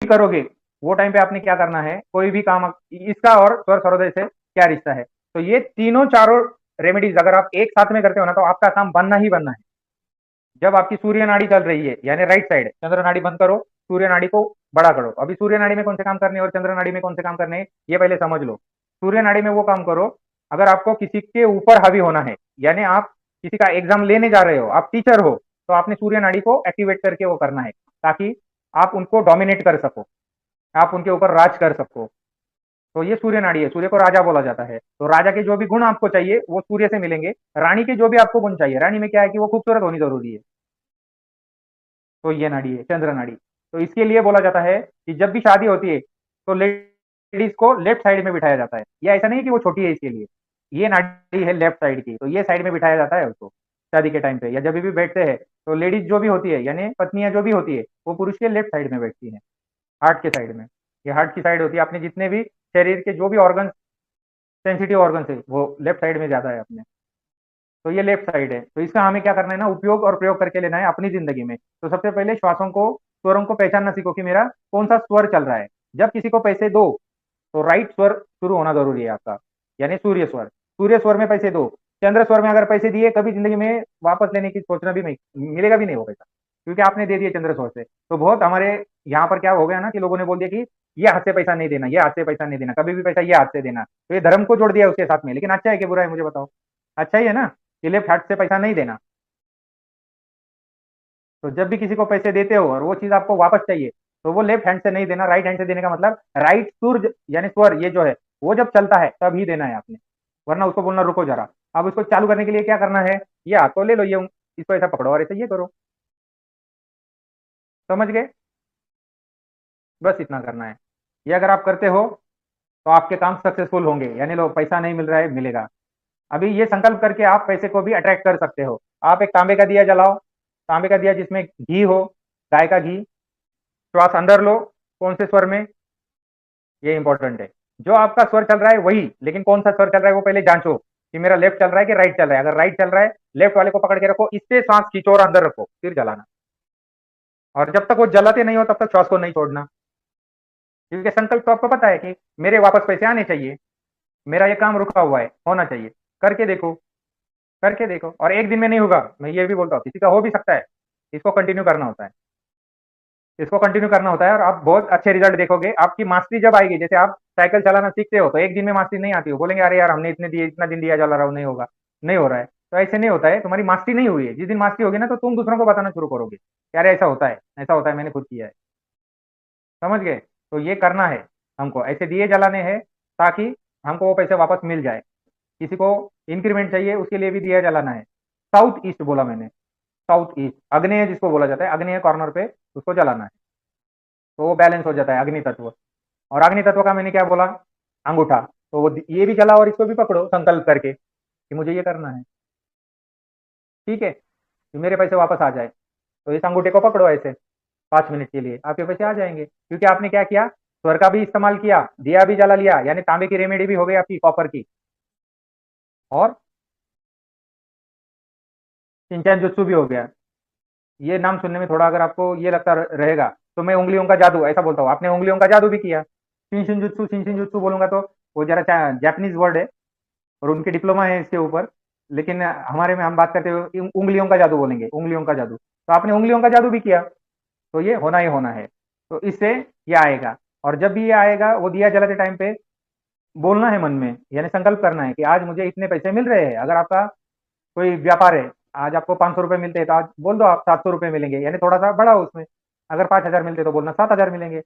करोगे वो टाइम पे आपने क्या करना है, कोई भी काम, इसका और स्वर सर्वोदय से क्या रिश्ता है। तो ये तीनों चारों रेमेडीज अगर आप एक साथ में करते हो ना तो आपका काम बनना ही बनना है। जब आपकी सूर्य नाड़ी चल रही है यानी राइट साइड, चंद्र नाड़ी बंद करो, सूर्य नाड़ी को बड़ा करो। अभी सूर्य नाड़ी में कौन से काम करने हैं और चंद्र नाड़ी में कौन से काम करने हैं ये पहले समझ लो। सूर्य नाड़ी में वो काम करो अगर आपको किसी के ऊपर हावी होना है, यानी आप किसी का एग्जाम लेने जा रहे हो, आप टीचर हो, तो आपने सूर्य नाड़ी को एक्टिवेट करके वो करना है ताकि आप उनको डोमिनेट कर सको, आप उनके ऊपर राज कर सको। तो ये सूर्य नाड़ी है, सूर्य को राजा बोला जाता है। तो राजा के जो भी गुण आपको चाहिए वो सूर्य से मिलेंगे। रानी के जो भी आपको गुण चाहिए, रानी में क्या है कि वो खूबसूरत होनी जरूरी है, तो ये नाड़ी है चंद्र नाड़ी। तो इसके लिए बोला जाता है कि जब भी शादी होती है तो लेडीज को लेफ्ट साइड में बिठाया जाता है। ये ऐसा नहीं कि वो छोटी है इसके लिए, ये नाड़ी है लेफ्ट साइड की, तो ये साइड में बिठाया जाता है उसको शादी के टाइम पे, या जब भी बैठते हैं तो लेडीज जो भी होती है यानी पत्नियां जो भी होती है वो पुरुष के लेफ्ट साइड में बैठती है, हार्ट के साइड में। ये हार्ट की साइड होती है, अपने जितने भी शरीर के जो भी ऑर्गन, सेंसिटिव ऑर्गन है वो लेफ्ट साइड में ज्यादा है अपने। तो ये लेफ्ट साइड है, तो इसका हमें क्या करना है ना, उपयोग और प्रयोग करके लेना है अपनी जिंदगी में। तो सबसे पहले श्वासों को, स्वरों को पहचानना सीखो कि मेरा कौन सा स्वर चल रहा है। जब किसी को पैसे दो तो राइट स्वर शुरू होना जरूरी है आपका, यानी सूर्य स्वर। सूर्य स्वर में पैसे दो। चंद्र स्वर में अगर पैसे दिए कभी जिंदगी में वापस लेने की सोचना भी नहीं, मिलेगा भी नहीं वो पैसा, क्योंकि आपने दे दिए चंद्र स्वर से। तो बहुत हमारे यहाँ पर क्या हो गया ना कि लोगों ने बोल दिया कि ये हाथ से पैसा नहीं देना, ये हाथ से पैसा नहीं देना, कभी भी पैसा ये हाथ से देना, तो ये धर्म को जोड़ दिया उसके साथ में। लेकिन अच्छा है कि बुरा है मुझे बताओ? अच्छा ही है ना, कि लेफ्ट हाथ से पैसा नहीं देना। तो जब भी किसी को पैसे देते हो और वो चीज आपको वापस चाहिए तो वो लेफ्ट हैंड से नहीं देना, राइट हैंड से देने का मतलब राइट सुर यानी स्वर ये जो है वो जब चलता है तब ही देना है आपने, वरना उसको बोलना रुको जरा। अब उसको चालू करने के लिए क्या करना है, ये हाथ को ले लो, ये इसको ऐसा पकड़ो और ऐसे ये करो। समझ गए? बस इतना करना है। ये अगर आप करते हो तो आपके काम सक्सेसफुल होंगे, यानी लो पैसा नहीं मिल रहा है मिलेगा। अभी ये संकल्प करके आप पैसे को भी अट्रैक्ट कर सकते हो। आप एक तांबे का दिया जलाओ, तांबे का दिया जिसमें घी हो, गाय का घी। श्वास अंदर लो, कौन से स्वर में, ये इंपॉर्टेंट है। जो आपका स्वर चल रहा है वही, लेकिन कौन सा स्वर चल रहा है वो पहले जांचो कि मेरा लेफ्ट चल रहा है कि राइट चल रहा है। अगर राइट चल रहा है, लेफ्ट वाले को पकड़ के रखो, इससे सांस खींचो और अंदर रखो, फिर जलाना। और जब तक वो जलाते नहीं हो तब तक श्वास को नहीं छोड़ना, क्योंकि संकल्प तो आपको पता है कि मेरे वापस पैसे आने चाहिए, मेरा ये काम रुका हुआ है, होना चाहिए। करके देखो, करके देखो। और एक दिन में नहीं होगा, मैं ये भी बोलता हूँ, किसी का हो भी सकता है। इसको कंटिन्यू करना होता है, इसको कंटिन्यू करना होता है, और आप बहुत अच्छे रिजल्ट देखोगे। आपकी मास्टरी जब आएगी, जैसे आप साइकिल चलाना सीखते हो तो एक दिन में मास्टरी नहीं आती हो, बोलेंगे अरे यार हमने इतने दिए, इतना दिन दिया चला रहा हूँ, नहीं होगा, नहीं हो रहा है। तो ऐसे नहीं होता है, तुम्हारी मास्टरी नहीं हुई है। जिस दिन मास्टरी होगी ना तो तुम दूसरों को बताना शुरू करोगे, यार ऐसा होता है, ऐसा होता है, मैंने खुद किया है। समझ गए? तो ये करना है, हमको ऐसे दिए जलाने हैं ताकि हमको वो पैसे वापस मिल जाए। किसी को इंक्रीमेंट चाहिए उसके लिए भी दिया जलाना है। साउथ ईस्ट बोला मैंने, साउथ ईस्ट अग्नेय जिसको बोला जाता है, अग्नेय कॉर्नर पे उसको जलाना है, तो वो बैलेंस हो जाता है अग्नि तत्व। और अग्नि तत्व का मैंने क्या बोला, अंगूठा। तो वो ये भी चला और इसको भी पकड़ो संकल्प करके कि मुझे ये करना है, ठीक है, कि मेरे पैसे वापस आ जाए। तो इस अंगूठे को पकड़ो ऐसे 5 मिनट के लिए, आपके पैसे आ जाएंगे, क्योंकि आपने क्या किया, स्वर का भी इस्तेमाल किया, दिया भी जला लिया, यानी तांबे की रेमेडी भी हो गई आपकी, कॉपर की। और शिनचैन जुत्सु भी हो गया। ये नाम सुनने में थोड़ा अगर आपको ये लगता रहेगा तो मैं उंगलियों का जादू ऐसा बोलता हूँ, आपने उंगलियों का जादू भी किया। शिनशिन जुत्सु बोलूंगा तो वो जरा जापानीज वर्ड है और उनकी डिप्लोमा है इसके ऊपर, लेकिन हमारे में हम बात करते हुए उंगलियों का जादू बोलेंगे, उंगलियों का जादू। तो आपने उंगलियों का जादू भी किया, तो ये होना ही होना है। तो इससे ये आएगा। और जब भी ये आएगा वो दिया जलाते टाइम पे बोलना है मन में, यानी संकल्प करना है कि आज मुझे इतने पैसे मिल रहे हैं। अगर आपका कोई व्यापार है, आज आपको 500 रुपए मिलते हैं तो आज बोल दो आप 700 रुपए मिलेंगे, यानी थोड़ा सा बढ़ाओ उसमें। अगर 5,000 मिलते तो बोलना 7,000 मिलेंगे।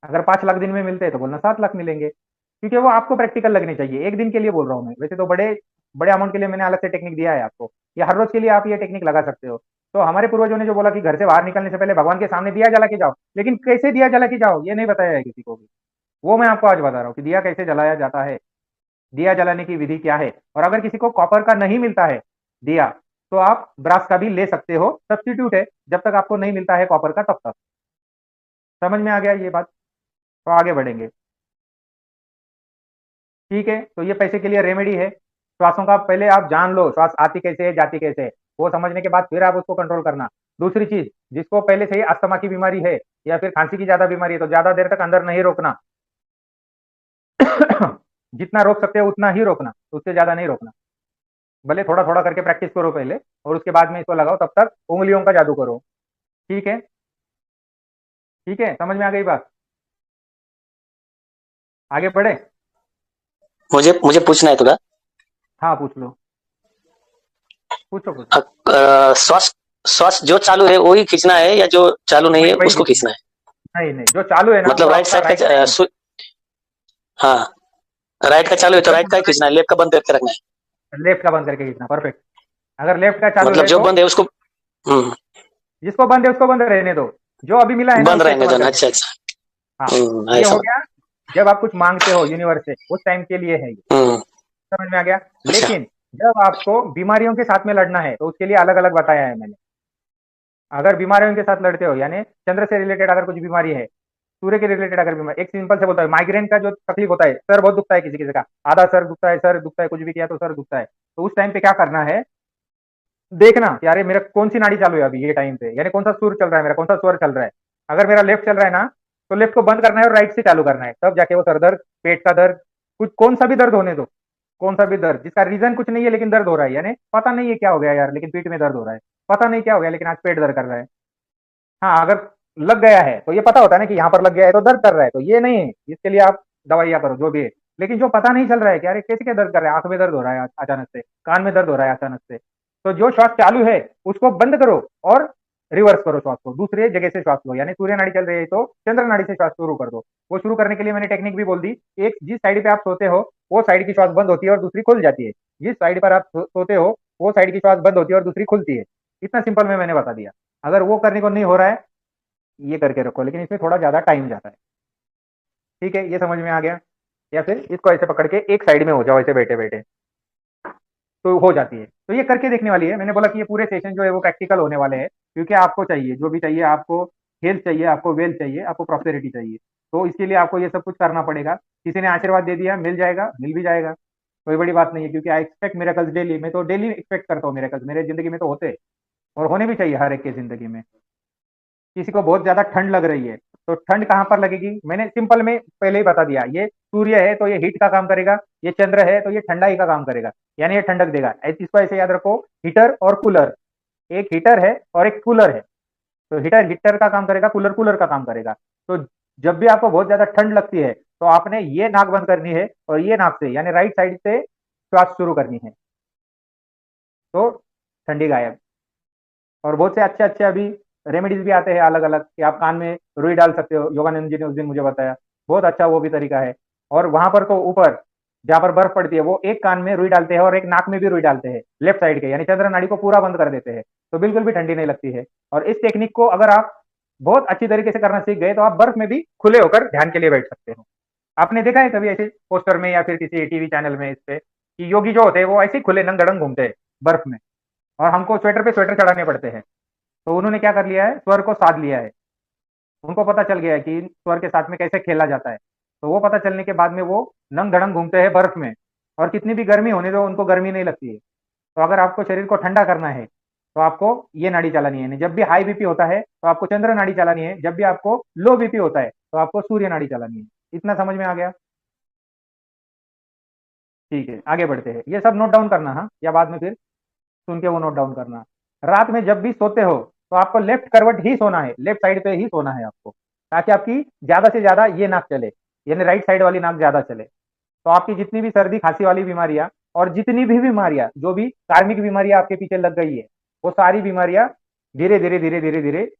अगर 5 लाख दिन में मिलते हैं तो बोलना 7 लाख मिलेंगे। क्योंकि वो आपको प्रैक्टिकल लगने चाहिए, एक दिन के लिए बोल रहा हूँ मैं, वैसे तो बड़े बड़े अमाउंट के लिए मैंने अलग से टेक्निक दिया है आपको, ये हर रोज के लिए आप ये टेक्निक लगा सकते हो। तो हमारे पूर्वजों ने जो बोला कि घर से बाहर निकलने से पहले भगवान के सामने दिया जला के जाओ, लेकिन कैसे दिया जला के जाओ ये नहीं बताया है किसी को भी। वो मैं आपको आज बता रहा हूँ कि दिया कैसे जलाया जाता है, दिया जलाने की विधि क्या है। और अगर किसी को कॉपर का नहीं मिलता है दिया, तो आप ब्रास का भी ले सकते हो, सब्स्टिट्यूट है, जब तक आपको नहीं मिलता है कॉपर का तब तक। समझ में आ गया ये बात? तो आगे बढ़ेंगे, ठीक है। तो ये पैसे के लिए रेमेडी है। श्वासों का पहले आप जान लो, श्वास आती कैसे है जाती कैसे है, वो समझने के बाद फिर आप उसको कंट्रोल करना। दूसरी चीज, जिसको पहले से ही अस्थमा की बीमारी है या फिर खांसी की ज्यादा बीमारी है, तो ज्यादा देर तक अंदर नहीं रोकना। जितना रोक सकते हो उतना ही रोकना, उससे ज्यादा नहीं रोकना। भले थोड़ा थोड़ा करके प्रैक्टिस करो पहले, और उसके बाद में इसको लगाओ, तब तक उंगलियों का जादू करो। ठीक है, ठीक है, समझ में आ गई बात? आगे बढ़े? मुझे मुझे पूछना है थोड़ा। हाँ, पूछ लो, पूछो पूछो। श्वास श्वास जो चालू है वो ही खींचना है या जो चालू नहीं वही है वही उसको खींचना खींचना है। है? नहीं नहीं, जो चालू है ना वो मतलब राइट आपका साइड राइट का साइड है। हाँ, राइट का चालू है तो जब राइट का ही खींचना है, लेफ्ट का बंद करके रखना है। लेफ्ट का बंद करके खींचना, परफेक्ट। अगर लेफ्ट का चालू मतलब है जो तो बंद है उसको। हम्म। जिसको बंद है उसको बंद रहने दो, जो अभी मिला है ना बंद उसको इसको रहेंगे बंद दोनों, करके। अच्छा अच्छा। हाँ, ये ऐसा। हो गया। जब आप कुछ मांगते हो यूनिवर्स से, उस टाइम के लिए है ये। हम्म। समझ में आ गया? अच्छा। लेकिन जब आपको बीमारियों के साथ में लड़ना है, तो उसके लिए अलग अलग बताया है मैंने। अगर बीमारियों के साथ लड़ते हो, यानी चंद्र से रिलेटेड अगर कुछ बीमारी है, सूर्य के रिलेटेड अगर बीमारी, एक सिंपल से बोलता है, माइग्रेन का जो तकलीफ होता है, सर बहुत दुखता है, किसी किसी का आधा सर दुखता है, सर दुखता है, कुछ भी किया तो सर दुखता है, तो उस टाइम पे क्या करना है, देखना कि अरे मेरा कौन सी नाड़ी चालू है अभी ये टाइम पे, यानी कौन सा सुर चल रहा है, मेरा कौन सा स्वर चल रहा है। अगर मेरा लेफ्ट चल रहा है ना, तो लेफ्ट को बंद करना है और राइट से चालू करना है, तब जाके वो सर दर्द, पेट का दर्द, कुछ कौन सा भी दर्द होने दो, कौन सा भी दर्द जिसका रीजन कुछ नहीं है लेकिन दर्द हो रहा है, यानी पता नहीं है क्या हो गया यार, लेकिन पीठ में दर्द हो रहा है, पता नहीं क्या हो गया लेकिन आज पेट दर्द कर रहा है। हाँ, अगर लग गया है तो ये पता होता है ना कि यहाँ पर लग गया है तो दर्द कर रहा है, तो ये नहीं है, इसके लिए आप दवाइयाँ करो जो भी है। लेकिन जो पता नहीं चल रहा है कि अरे कैसे क्या दर्द कर रहा है, आंख में दर्द हो रहा है अचानक से, कान में दर्द हो रहा है अचानक से, तो जो श्वास चालू है उसको बंद करो और रिवर्स करो श्वास को, दूसरे जगह से श्वास लो, यानी सूर्य नाड़ी चल रही है तो चंद्र नाड़ी से श्वास शुरू कर दो। वो शुरू करने के लिए मैंने टेक्निक भी बोल दी। एक जिस साइड पे आप सोते हो वो साइड की श्वास बंद होती है और दूसरी खुल जाती है, जिस साइड पर आप सोते हो वो साइड की श्वास बंद होती है और दूसरी खुलती है। इतना सिंपल में मैंने बता दिया। अगर वो करने को नहीं हो रहा है, ये करके रखो, लेकिन इसमें थोड़ा ज्यादा टाइम जाता है। ठीक है, ये समझ में आ गया? या फिर इसको ऐसे पकड़ के एक साइड में हो जाओ, ऐसे बैठे बैठे, तो हो जाती है। तो ये करके देखने वाली है। मैंने बोला कि ये पूरे सेशन जो है वो प्रैक्टिकल होने वाले हैं, क्योंकि आपको चाहिए जो भी चाहिए, आपको हेल्थ चाहिए, आपको वेल्थ चाहिए, आपको प्रॉस्पेरिटी चाहिए, तो इसके लिए आपको ये सब कुछ करना पड़ेगा। किसी ने आशीर्वाद दे दिया, मिल जाएगा, मिल भी जाएगा, कोई बड़ी बात नहीं है, क्योंकि आई एक्सपेक्ट मिरेकल्स डेली। मैं तो डेली एक्सपेक्ट करता हूँ मिरेकल्स, मेरे जिंदगी में तो होते हैं और होने भी चाहिए हर एक के जिंदगी में। किसी को बहुत ज्यादा ठंड लग रही है, तो ठंड कहाँ पर लगेगी, मैंने सिंपल में पहले ही बता दिया। ये सूर्य है तो ये हीट का काम करेगा, ये चंद्र है तो ये ठंडाई का काम करेगा, यानी ये ठंडक देगा। इसको ऐसे याद रखो, हीटर और कूलर, एक हीटर है और एक कूलर है, तो हीटर हीटर का काम करेगा, कूलर कूलर का काम करेगा। तो जब भी आपको बहुत ज्यादा ठंड लगती है, तो आपने ये नाक बंद करनी है और ये नाक से, यानी राइट साइड से श्वास शुरू करनी है, तो ठंडी गायब। और बहुत से अच्छे अच्छे अभी रेमेडीज भी आते हैं अलग अलग, कि आप कान में रुई डाल सकते हो, योगानंद जी ने उस दिन मुझे बताया, बहुत अच्छा वो भी तरीका है। और वहां पर तो ऊपर जहाँ पर बर्फ पड़ती है, वो एक कान में रुई डालते हैं और एक नाक में भी रुई डालते हैं, लेफ्ट साइड के, यानी चंद्र नाड़ी को पूरा बंद कर देते हैं, तो बिल्कुल भी ठंडी नहीं लगती है। और इस टेक्निक को अगर आप बहुत अच्छी तरीके से करना सीख गए, तो आप बर्फ में भी खुले होकर ध्यान के लिए बैठ सकते हो। आपने देखा है कभी ऐसे पोस्टर में या फिर किसी टीवी चैनल में इस पे, कि योगी जो होते हैं वो ऐसे ही खुले नंग धड़ंग घूमते हैं बर्फ में, और हमको स्वेटर पे स्वेटर चढ़ाने पड़ते हैं। तो उन्होंने क्या कर लिया है, स्वर को साध लिया है। उनको पता चल गया है कि स्वर के साथ में कैसे खेला जाता है, तो वो पता चलने के बाद में वो नंग धड़ंग घूमते हैं बर्फ में, और कितनी भी गर्मी होने दो उनको गर्मी नहीं लगती है। तो अगर आपको शरीर को ठंडा करना है, तो आपको ये नाड़ी चलानी है। जब भी हाई बीपी होता है तो आपको चंद्र नाड़ी चलानी है, जब भी आपको लो बीपी होता है तो आपको सूर्य नाड़ी चलानी है। इतना समझ में आ गया? ठीक है, आगे बढ़ते हैं। ये सब नोट डाउन करना, हाँ, या बाद में फिर सुन के वो नोट डाउन करना। रात में जब भी सोते हो तो आपको लेफ्ट करवट ही सोना है, लेफ्ट साइड पे ही सोना है आपको, ताकि आपकी ज्यादा से ज्यादा ये नाक चले, यानी राइट साइड वाली नाक ज्यादा चले। तो आपकी जितनी भी सर्दी खांसी वाली बीमारियां और जितनी भी बीमारियां, जो भी कार्मिक बीमारियां आपके पीछे लग गई है, वो सारी बीमारियां धीरे धीरे धीरे धीरे धीरे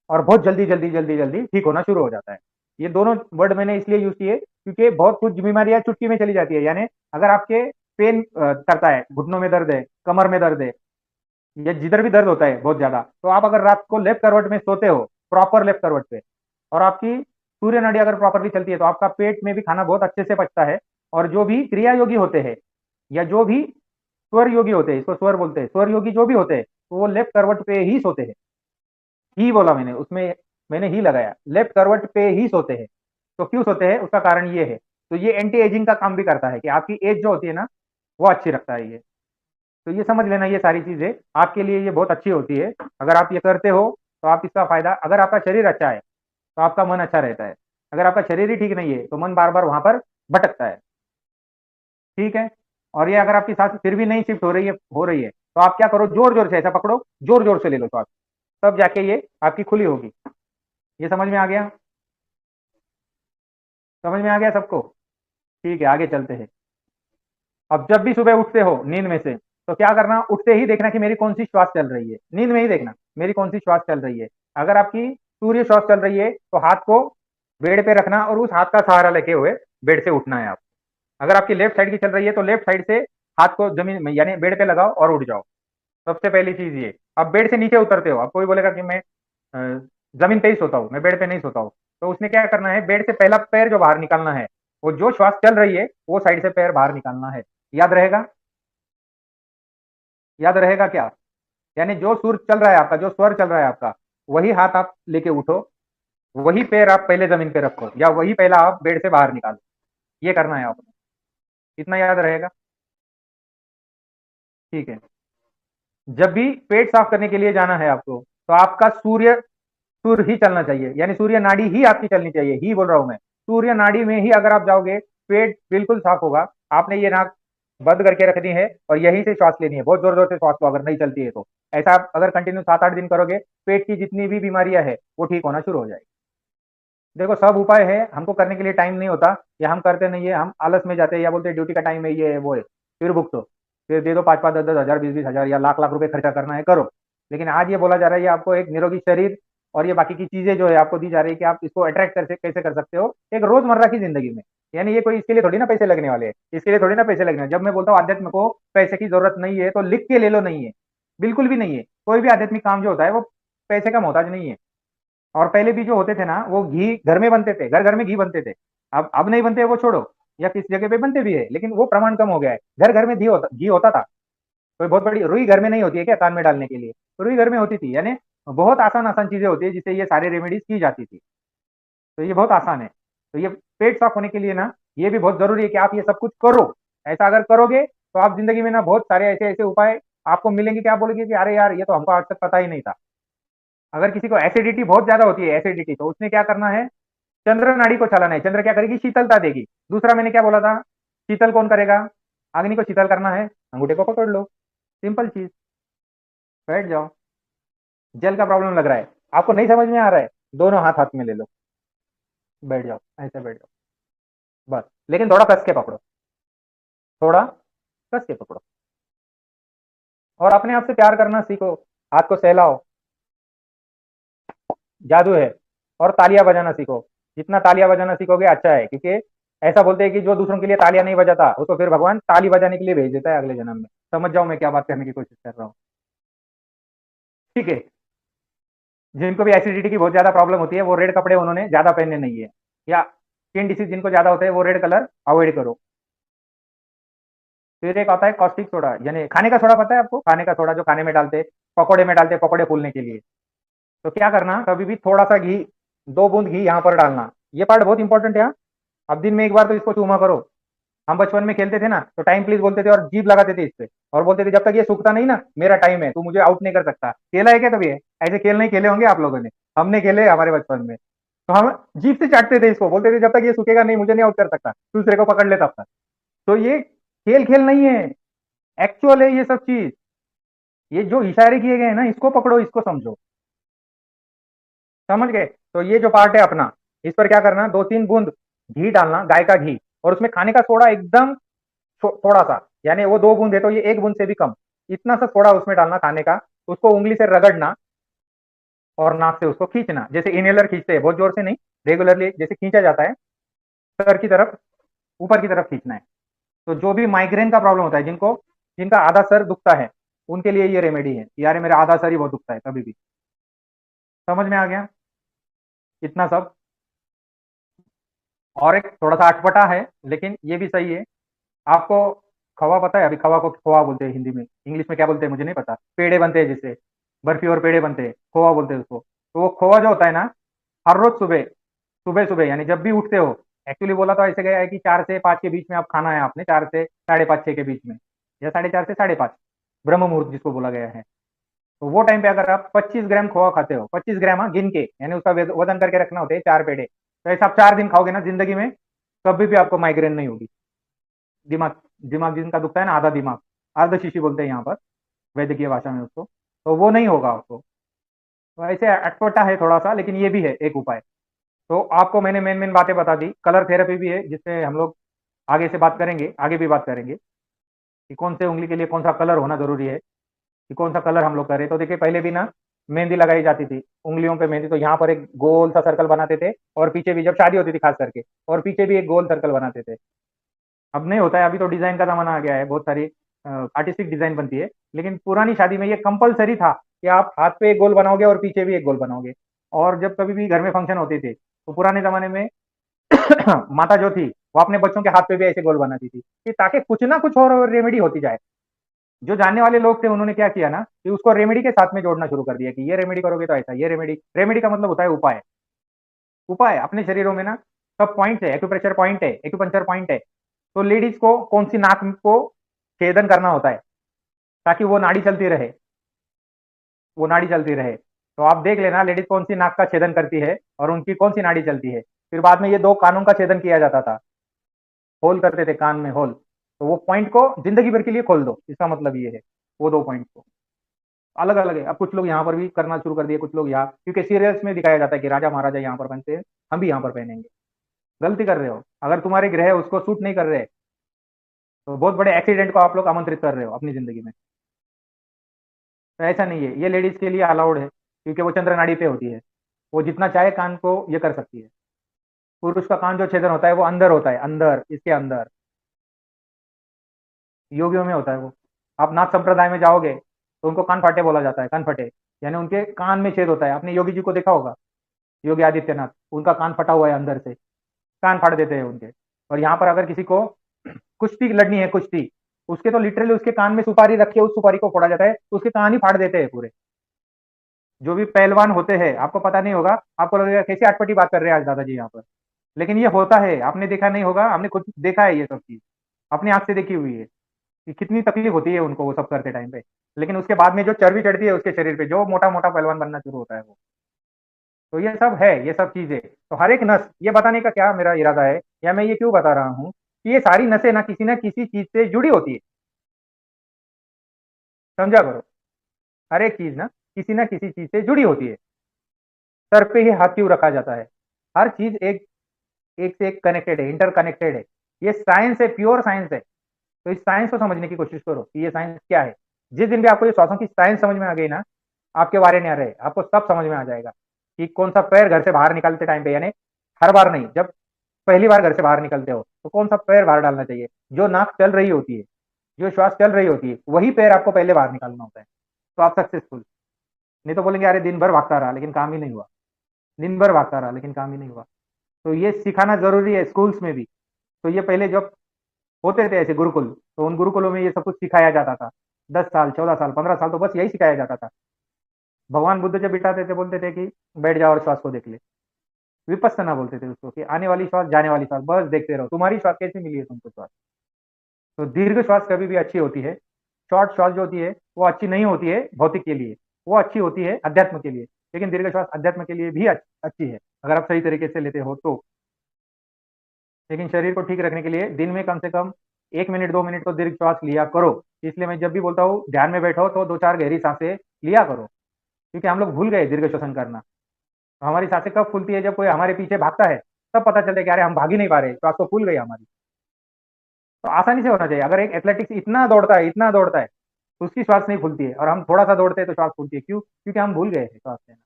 और बहुत जल्दी जल्दी जल्दी जल्दी ठीक होना शुरू हो जाता है। ये दोनों वर्ड मैंने इसलिए यूज किए क्योंकि बहुत कुछ बीमारियां चुटकी में चली जाती है। यानी अगर आपके पेन करता है, घुटनों में दर्द है, कमर में दर्द है, या जिधर भी दर्द होता है बहुत ज्यादा, तो आप अगर रात को लेफ्ट करवट में सोते हो, प्रॉपर लेफ्ट करवट पे, और आपकी सूर्य नाड़ी अगर प्रॉपरली चलती है, तो आपका पेट में भी खाना बहुत अच्छे से पचता है। और जो भी क्रिया योगी होते हैं, या जो भी स्वर योगी होते हैं, इसको स्वर बोलते हैं, स्वर योगी जो भी होते हैं, तो वो लेफ्ट करवट पे ही सोते हैं। ही बोला मैंने, उसमें मैंने ही लगाया, लेफ्ट करवट पे ही सोते हैं। तो क्यों सोते हैं, उसका कारण ये है। तो ये एंटी एजिंग का काम भी करता है, कि आपकी एज जो होती है ना, वो अच्छी रखता है ये। तो ये समझ लेना, ये सारी चीजें आपके लिए ये बहुत अच्छी होती है। अगर आप ये करते हो तो आप इसका फायदा, अगर आपका शरीर अच्छा है तो आपका मन अच्छा रहता है, अगर आपका शरीर ही ठीक नहीं है तो मन बार बार वहां पर भटकता है। ठीक है। और ये अगर आपकी सांस फिर भी नहीं शिफ्ट हो रही है तो आप क्या करो, जोर जोर से ऐसा पकड़ो, जोर जोर से ले लो सांस, तब जाके ये आपकी खुली होगी। ये समझ में आ गया? समझ में आ गया सबको? ठीक है, आगे चलते हैं। अब जब भी सुबह उठते हो नींद में से, तो क्या करना, उठते ही देखना कि मेरी कौन सी श्वास चल रही है, नींद में ही देखना मेरी कौन सी श्वास चल रही है। अगर आपकी सूर्य श्वास चल रही है तो हाथ को बेड पे रखना और उस हाथ का सहारा लेके हुए बेड से उठना है आप। अगर आपकी लेफ्ट साइड की चल रही है तो लेफ्ट साइड से हाथ को जमीन में यानी बेड पे लगाओ और उठ जाओ। सबसे पहली चीज ये। अब बेड से नीचे उतरते हो, अब कोई बोलेगा कि मैं जमीन पे ही सोता हूँ, मैं बेड पे नहीं सोता हूँ, तो उसने क्या करना है, बेड से पहला पैर जो बाहर निकालना है, वो जो श्वास चल रही है वो साइड से पैर बाहर निकालना है। याद रहेगा? याद रहेगा क्या? यानी जो सुर चल रहा है आपका, जो स्वर चल रहा है आपका, वही हाथ आप लेके उठो, वही पैर आप पहले जमीन पे रखो, या वही पहला आप बेड से बाहर निकालो। ये करना है आपको। इतना याद रहेगा? ठीक है। जब भी पेट साफ करने के लिए जाना है आपको, तो आपका सूर्य सुर ही चलना चाहिए, यानी सूर्य नाड़ी ही आपकी चलनी चाहिए, ही बोल रहा हूं मैं। सूर्य नाड़ी में ही अगर आप जाओगे, पेट बिल्कुल साफ होगा। आपने ये नाक बंद करके रखनी है और यहीं से श्वास लेनी है, बहुत जोर जोर से श्वास लो अगर नहीं चलती है तो। ऐसा आप अगर कंटिन्यू 7-8 दिन करोगे, पेट की जितनी भी बीमारियां है वो ठीक होना शुरू हो जाएगी। देखो, सब उपाय है, हमको करने के लिए टाइम नहीं होता, या हम करते नहीं है, हम आलस में जाते हैं, या बोलते हैं ड्यूटी का टाइम है, ये है वो है। फिर भुगतो, फिर दे दो 5-5, 10-10 हजार, 20-20 हजार या लाख लाख रुपए खर्चा करना है, करो। लेकिन आज ये बोला जा रहा है, ये आपको एक निरोगी शरीर और ये बाकी की चीजें जो है आपको दी जा रही है कि आप इसको अट्रैक्ट कैसे कर सकते हो एक रोजमर्रा की जिंदगी में। यानी ये कोई इसके लिए थोड़ी ना पैसे लगने वाले हैं, इसके लिए थोड़ी ना पैसे लगने वाले। जब मैं बोलता हूँ आध्यात्म को पैसे की जरूरत नहीं है, तो लिख के ले लो, नहीं है, बिल्कुल भी नहीं है। कोई भी आध्यात्मिक काम जो होता है वो पैसे का मोहताज नहीं है। और पहले भी जो होते थे ना, वो घी घर में बनते थे, घर घर में घी बनते थे। अब नहीं बनते, वो छोड़ो, या किस जगह पे बनते भी है, लेकिन वो प्रमाण कम हो गया है। घर घर में घी होता था। कोई बहुत बड़ी रुई घर में नहीं होती है क्या कान में डालने के लिए? तो रुई घर में होती थी। यानी बहुत आसान आसान चीजें होती है जिससे ये सारी रेमेडीज की जाती थी। तो ये बहुत आसान है। तो ये पेट साफ होने के लिए ना, ये भी बहुत जरूरी है कि आप ये सब कुछ करो। ऐसा अगर करोगे तो आप जिंदगी में ना बहुत सारे ऐसे ऐसे उपाय आपको मिलेंगे कि आप बोलेंगे कि अरे यार, ये तो हमको आज तक पता ही नहीं था। अगर किसी को एसिडिटी बहुत ज्यादा होती है, एसिडिटी, तो उसने क्या करना है, चंद्र नाड़ी को चलाना है। चंद्र क्या करेगी, शीतलता देगी। दूसरा मैंने क्या बोला था, शीतल कौन करेगा? अग्नि को शीतल करना है, अंगूठे को पकड़ लो, सिंपल चीज, बैठ जाओ। जल का प्रॉब्लम लग रहा है, आपको नहीं समझ में आ रहा है, दोनों हाथ हाथ में ले लो, बैठ जाओ, ऐसे बैठ जाओ, बस। लेकिन थोड़ा कस के पकड़ो, थोड़ा कस के पकड़ो, और अपने आप से प्यार करना सीखो। हाथ को सहलाओ, जादू है। और तालियां बजाना सीखो, जितना तालियां बजाना सीखोगे अच्छा है, क्योंकि ऐसा बोलते हैं कि जो दूसरों के लिए तालियां नहीं बजाता उसको फिर भगवान ताली बजाने के लिए भेज देता है अगले जन्म में। समझ जाओ मैं क्या बात करने की कोशिश कर रहा हूँ। ठीक है। जिनको भी एसिडिटी की बहुत ज्यादा प्रॉब्लम होती है, वो रेड कपड़े उन्होंने ज्यादा पहनने नहीं है, या स्किन डिसीज जिनको ज्यादा होता है वो रेड कलर अवॉइड करो। फिर एक आता है कॉस्टिक सोडा, यानी खाने का सोडा, पता है आपको खाने का सोडा जो खाने में डालते, पकौड़े में डालते, पकौड़े फूलने के लिए। तो क्या करना, कभी भी थोड़ा सा घी, 2 बूंद घी यहाँ पर डालना। ये पार्ट बहुत इंपॉर्टेंट है। अब दिन में एक बार तो इसको चूमा करो। हम बचपन में खेलते थे ना, तो टाइम प्लीज बोलते थे और जीभ लगाते थे इस पे, और बोलते थे जब तक ये सूखता नहीं ना, मेरा टाइम है, तू मुझे आउट नहीं कर सकता। खेला है क्या कभी? ऐसे खेल नहीं खेले होंगे आप लोगों ने, हमने खेले हमारे बचपन में। तो हम जीभ से चाटते थे इसको, बोलते थे जब तक ये सूखेगा नहीं मुझे नहीं आउट कर सकता, दूसरे को पकड़ ले तब तक। तो ये खेल खेल नहीं है, एक्चुअल है ये सब चीज। ये जो इशारे किए गए हैं ना, इसको पकड़ो, इसको समझो। समझ गए? तो ये जो पार्ट है अपना, इस पर क्या करना, 2-3 बूंद घी डालना, गाय का घी, और उसमें खाने का सोडा एकदम थोड़ा सा, यानी वो 2 बूंद है तो ये 1 बूंद से भी कम, इतना सा सोडा उसमें डालना खाने का। उसको उंगली से रगड़ना और नाक से उसको खींचना, जैसे इनहेलर खींचते हैं, बहुत जोर से नहीं, रेगुलरली जैसे खींचा जाता है, सर की तरफ, ऊपर की तरफ खींचना है। तो जो भी माइग्रेन का प्रॉब्लम होता है, जिनका आधा सर दुखता है, उनके लिए ये रेमेडी है। यार मेरा आधा सर ही बहुत दुखता है कभी भी। समझ में आ गया इतना सब? और एक थोड़ा सा अटपटा है लेकिन ये भी सही है। आपको खवा पता है? अभी खवा को खोआ बोलते हैं हिंदी में, इंग्लिश में क्या बोलते हैं मुझे नहीं पता। पेड़े बनते हैं जिससे, बर्फी और पेड़े बनते हैं, खोआ बोलते हैं उसको। तो वो खोआ जो होता है ना, हर रोज सुबह सुबह सुबह, यानी जब भी उठते हो, एक्चुअली बोला तो ऐसे गया है कि 4 से 5 के बीच में आप खाना है आपने, 4 से 5:30, 6 के बीच में, या 4:30 से 5:30। ब्रह्म मुहूर्त जिसको बोला गया है। तो वो टाइम पे अगर आप 25 ग्राम खोआ खाते हो, 25 ग्राम, हाँ, गिन के, यानी उसका वजन करके रखना होते हैं 4 पेड़े, तो ऐसा आप 4 दिन खाओगे ना जिंदगी में, कभी भी आपको माइग्रेन नहीं होगी। दिमाग दिमाग जिनका दुखता है ना, आधा दिमाग, अर्धशीशी बोलते हैं यहाँ पर वैद्यकीय भाषा में उसको, तो वो नहीं होगा आपको। तो ऐसे अटपटा है थोड़ा सा, लेकिन ये भी है एक उपाय। तो आपको मैंने मेन मेन बातें बता दी। कलर थेरेपी भी है, जिससे हम लोग आगे से बात करेंगे, आगे भी बात करेंगे कि कौन से उंगली के लिए कौन सा कलर होना जरूरी है, कि कौन सा कलर हम लोग करें। तो देखिए, पहले भी ना मेहंदी लगाई जाती थी, उंगलियों पे मेहंदी, तो यहाँ पर एक गोल सा सर्कल बनाते थे, और पीछे भी, जब शादी होती थी खास करके, और पीछे भी एक गोल सर्कल बनाते थे। अब नहीं होता है, अभी तो डिजाइन का जमाना आ गया है, बहुत सारी आर्टिस्टिक डिजाइन बनती है, लेकिन पुरानी शादी में ये कंपलसरी था कि आप हाथ पे एक गोल बनाओगे और पीछे भी एक गोल बनाओगे। और जब कभी भी घर में फंक्शन होते थे, तो पुराने जमाने में माता जो थी, वो अपने बच्चों के हाथ पे भी ऐसे गोल बनाती थी, कि ताकि कुछ ना कुछ और रेमेडी होती जाए। जो जानने वाले लोग थे, उन्होंने क्या किया ना, कि उसको रेमेडी के साथ में जोड़ना शुरू कर दिया, कि ये रेमेडी करोगे तो ऐसा, ये रेमेडी, रेमेडी का मतलब होता है उपाय। उपाय अपने शरीरों में ना सब पॉइंट है, एक्यूप्रेशर पॉइंट है, एक्यूपंक्चर पॉइंट है। तो लेडीज को कौन सी नाक को छेदन करना होता है, ताकि वो नाड़ी चलती रहे, वो नाड़ी चलती रहे। तो आप देख लेना लेडीज कौन सी नाक का छेदन करती है और उनकी कौन सी नाड़ी चलती है। फिर बाद में ये दो कानों का छेदन किया जाता था, होल करते थे कान में, होल। तो वो पॉइंट को जिंदगी भर के लिए खोल दो, इसका मतलब ये है, वो दो पॉइंट को। अलग अलग है। अब कुछ लोग यहाँ पर भी करना शुरू कर दिए, कुछ लोग यहाँ, क्योंकि सीरियल्स में दिखाया जाता है कि राजा महाराजा यहाँ पर पहनते हैं, हम भी यहाँ पर पहनेंगे। गलती कर रहे हो। अगर तुम्हारे ग्रह उसको सूट नहीं कर रहे, तो बहुत बड़े एक्सीडेंट को आप लोग आमंत्रित कर रहे हो अपनी जिंदगी में। तो ऐसा नहीं है, ये लेडीज के लिए अलाउड है, क्योंकि वो चंद्र नाड़ी पे होती है, वो जितना चाहे कान को ये कर सकती है। पुरुष का कान जो छेदन होता है वो अंदर होता है, अंदर, इसके अंदर, योगियों में होता है वो। आप नाथ संप्रदाय में जाओगे तो उनको कान फाटे बोला जाता है, कान फटे, यानी उनके कान में छेद होता है। आपने योगी जी को देखा होगा, योगी आदित्यनाथ, उनका कान फटा हुआ है अंदर से, कान फाड़ देते हैं उनके। और यहाँ पर अगर किसी को कुश्ती लड़नी है, कुश्ती, उसके तो लिटरली उसके कान में सुपारी रख के उस सुपारी को फोड़ा जाता है, तो उसके कान ही फाड़ देते हैं पूरे। जो भी पहलवान होते हैं, आपको पता नहीं होगा, आपको लगेगा कैसे अटपटी बात कर रहे हैं आज दादाजी यहाँ पर, लेकिन ये होता है, आपने देखा नहीं होगा, हमने खुद देखा है ये सब चीज, अपनी आंख से देखी हुई है कि कितनी तकलीफ होती है उनको वो सब करते टाइम पे। लेकिन उसके बाद में जो चर्बी चढ़ती है उसके शरीर पे, जो मोटा मोटा पहलवान बनना शुरू होता है वो। तो ये सब है, ये सब चीजें। तो हर एक नस, ये बताने का क्या मेरा इरादा है, या मैं ये क्यों बता रहा हूँ, कि ये सारी नसें ना किसी चीज से जुड़ी होती है। समझा करो, हर एक चीज ना किसी चीज से जुड़ी होती है। सर पे ही हाथ क्यों रखा जाता है, हर चीज एक एक से एक कनेक्टेड है, इंटरकनेक्टेड है। ये साइंस है, प्योर साइंस है। तो इस साइंस को समझने की कोशिश करो कि ये साइंस क्या है। जिस दिन भी आपको ये श्वासों की साइंस समझ में आ गई ना, आपके बारे नहीं आ रहे, आपको सब समझ में आ जाएगा कि कौन सा पैर घर से बाहर निकलते टाइम पे, यानी हर बार नहीं, जब पहली बार घर से बाहर निकलते हो तो कौन सा पैर बाहर डालना चाहिए। जो नाक चल रही होती है, जो श्वास चल रही होती है, वही पैर आपको पहले बाहर निकालना होता है, तो आप सक्सेसफुल। नहीं तो बोलेंगे अरे दिन भर भागता रहा लेकिन काम ही नहीं हुआ, दिन भर भागता रहा लेकिन काम ही नहीं हुआ। तो ये सिखाना जरूरी है स्कूल्स में भी। तो ये पहले जब होते थे ऐसे गुरुकुल, तो उन गुरुकुलों में ये सब कुछ सिखाया जाता था। 10 साल, 14 साल, 15 साल तो बस यही सिखाया जाता था। भगवान बुद्ध जब बिठाते थे, बोलते थे कि बैठ जाओ और श्वास को देख ले। विपස්සना बोलते थे उसको, कि आने वाली श्वास, जाने वाली श्वास, बस देखते रहो, तुम्हारी श्वास कैसी मिली है तुमको श्वास। तो दीर्घ श्वास कभी भी अच्छी होती है। शॉर्ट श्वास जो होती है वो अच्छी नहीं होती है भौतिक के लिए, वो अच्छी होती है अध्यात्म के लिए। लेकिन दीर्घ श्वास अध्यात्म के लिए भी अच्छी है, अगर आप सही तरीके से लेते हो तो। लेकिन शरीर को ठीक रखने के लिए दिन में कम से कम 1 मिनट 2 मिनट तो दीर्घ श्वास लिया करो। इसलिए मैं जब भी बोलता हूँ ध्यान में बैठो तो 2 4 गहरी सांसें लिया करो, क्योंकि हम लोग भूल गए दीर्घ श्वसन करना। तो हमारी सांसें कब खुलती है, जब कोई हमारे पीछे भागता है, तब पता चलता है कि अरे हम भाग ही नहीं पा रहे, श्वास तो खुल गई हमारी। तो आसानी से होना चाहिए। अगर एक एथलेटिक्स इतना दौड़ता है, इतना दौड़ता है, तो उसकी श्वास नहीं खुलती है, और हम थोड़ा सा दौड़ते हैं तो श्वास खुलती है। क्यों? क्योंकि हम भूल गए हैं श्वास लेना।